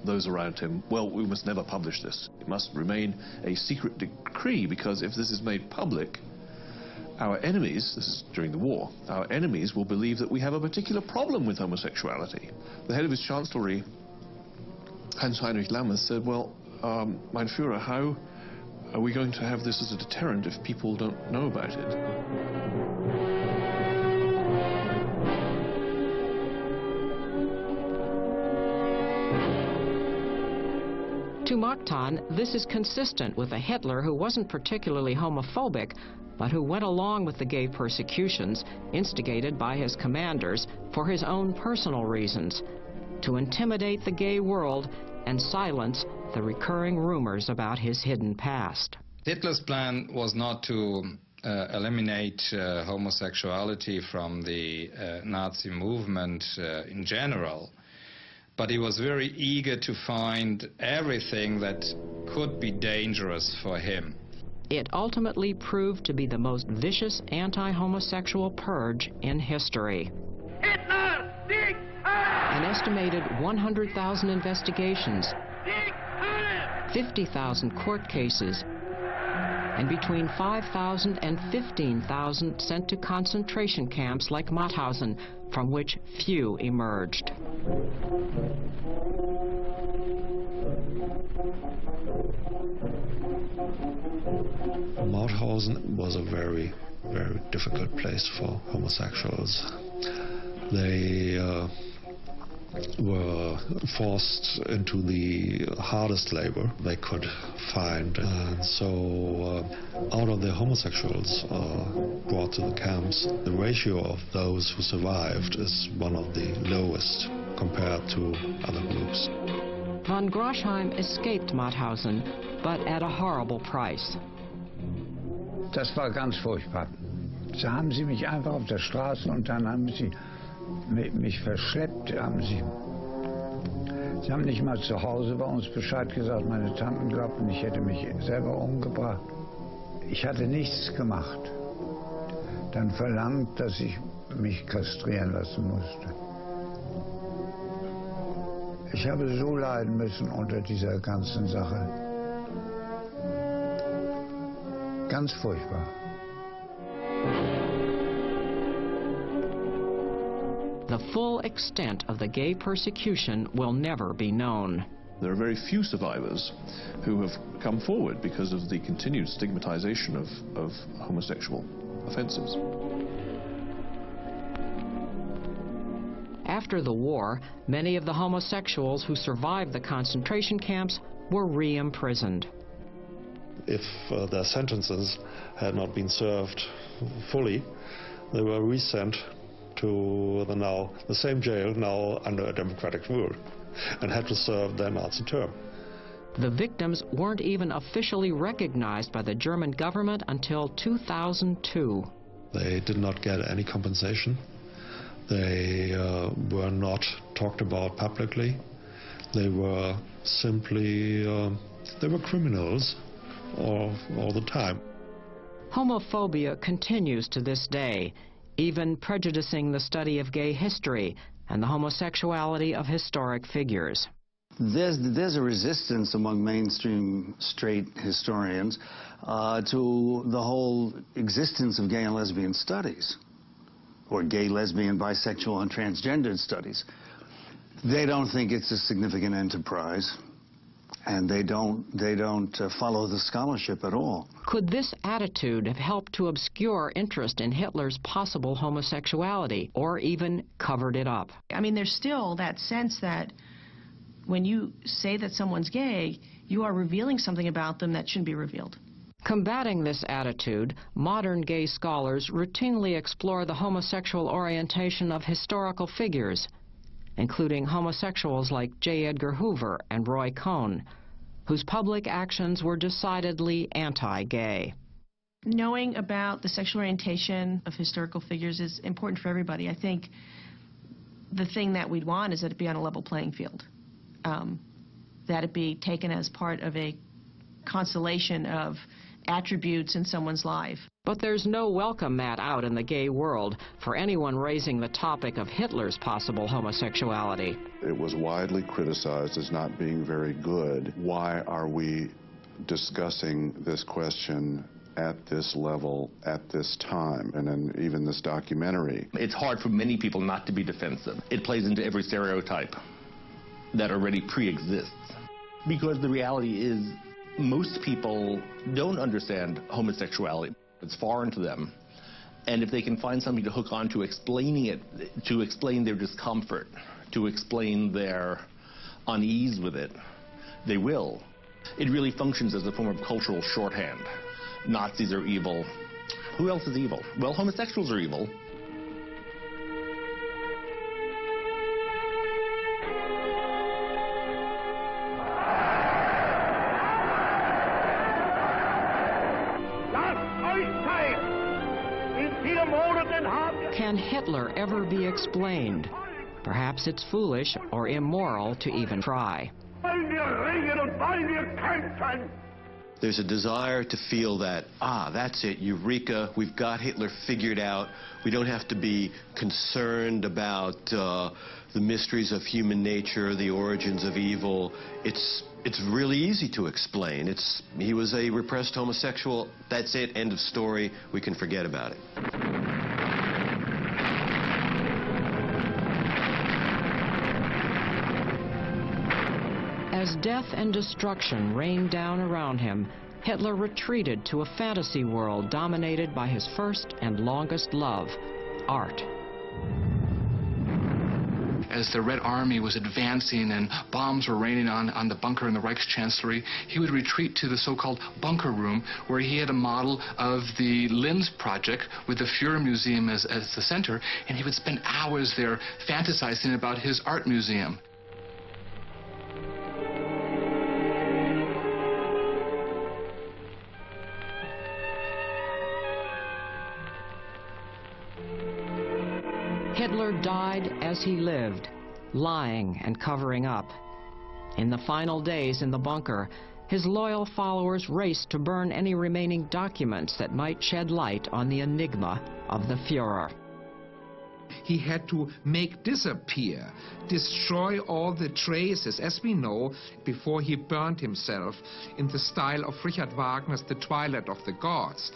those around him, well, we must never publish this. It must remain a secret decree, because if this is made public, our enemies, this is during the war, our enemies will believe that we have a particular problem with homosexuality. The head of his chancellery, Hans-Heinrich Lammes, said, well, mein Führer, how are we going to have this as a deterrent if people don't know about it? To Machtan, this is consistent with a Hitler who wasn't particularly homophobic, but who went along with the gay persecutions instigated by his commanders for his own personal reasons, to intimidate the gay world and silence the recurring rumors about his hidden past. Hitler's plan was not to eliminate homosexuality from the Nazi movement in general, but he was very eager to find everything that could be dangerous for him. It ultimately proved to be the most vicious anti-homosexual purge in history. Hitler! An estimated 100,000 investigations, 50,000 court cases, and between 5,000 and 15,000 sent to concentration camps like Mauthausen, from which few emerged. Mauthausen was a very, very difficult place for homosexuals. They were forced into the hardest labor they could find, and so out of the homosexuals brought to the camps, the ratio of those who survived is one of the lowest compared to other groups. Von Groschheim escaped Mauthausen, but at a horrible price. Das war ganz furchtbar. Da haben sie mich einfach auf der Straße und dann haben sie mich verschleppt. Sie haben nicht mal zu Hause bei uns Bescheid gesagt. Meine Tanten glaubten, ich hätte mich selber umgebracht. Ich hatte nichts gemacht. Dann verlangt, dass ich mich kastrieren lassen musste. Ich habe so leiden müssen unter dieser ganzen Sache. Ganz furchtbar. The full extent of the gay persecution will never be known. There are very few survivors who have come forward because of the continued stigmatization of homosexual offenses. After the war, many of the homosexuals who survived the concentration camps were re-imprisoned. If their sentences had not been served fully, they were resent to the same jail, now under a democratic rule, and had to serve their Nazi term. The victims weren't even officially recognized by the German government until 2002. They did not get any compensation. They were not talked about publicly. They were simply, they were criminals all the time. Homophobia continues to this day, even prejudicing the study of gay history and the homosexuality of historic figures. There's a resistance among mainstream straight historians to the whole existence of gay and lesbian studies, or gay, lesbian, bisexual, and transgendered studies. They don't think it's a significant enterprise, and they don't follow the scholarship at all. Could this attitude have helped to obscure interest in Hitler's possible homosexuality, or even covered it up? I mean, there's still that sense that when you say that someone's gay, you are revealing something about them that shouldn't be revealed. Combating this attitude, modern gay scholars routinely explore the homosexual orientation of historical figures, including homosexuals like J. Edgar Hoover and Roy Cohn, whose public actions were decidedly anti-gay. Knowing about the sexual orientation of historical figures is important for everybody. I think the thing that we'd want is that it be on a level playing field, that it be taken as part of a constellation of attributes in someone's life. But there's no welcome mat out in the gay world for anyone raising the topic of Hitler's possible homosexuality. It was widely criticized as not being very good. Why are we discussing this question at this level, at this time, and in even this documentary? It's hard for many people not to be defensive. It plays into every stereotype that already pre-exists. Because the reality is, most people don't understand homosexuality. It's foreign to them. And if they can find something to hook on to explaining it, to explain their discomfort, to explain their unease with it, they will. It really functions as a form of cultural shorthand. Nazis are evil. Who else is evil? Well, homosexuals are evil. Can Hitler ever be explained? Perhaps it's foolish or immoral to even try. There's a desire to feel that, that's it, eureka, we've got Hitler figured out. We don't have to be concerned about the mysteries of human nature, the origins of evil. It's really easy to explain. He was a repressed homosexual. That's it, end of story. We can forget about it. As death and destruction rained down around him, Hitler retreated to a fantasy world dominated by his first and longest love, art. As the Red Army was advancing and bombs were raining on the bunker in the Reichschancellery, he would retreat to the so-called bunker room, where he had a model of the Linz project with the Führer Museum as the center, and he would spend hours there fantasizing about his art museum. Hitler died as he lived, lying and covering up. In the final days in the bunker, his loyal followers raced to burn any remaining documents that might shed light on the enigma of the Führer. He had to make disappear, destroy all the traces, as we know, before he burned himself, in the style of Richard Wagner's The Twilight of the Gods,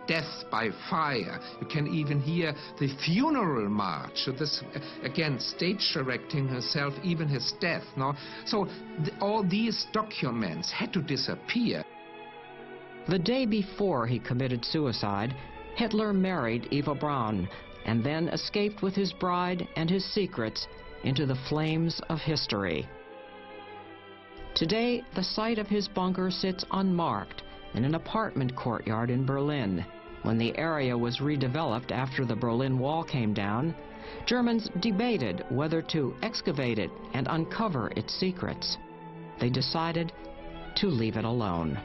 death by fire. You can even hear the funeral march. So this, again, stage directing himself, even his death. So all these documents had to disappear. The day before he committed suicide, Hitler married Eva Braun, and then escaped with his bride and his secrets into the flames of history. Today, the site of his bunker sits unmarked in an apartment courtyard in Berlin. When the area was redeveloped after the Berlin Wall came down, Germans debated whether to excavate it and uncover its secrets. They decided to leave it alone.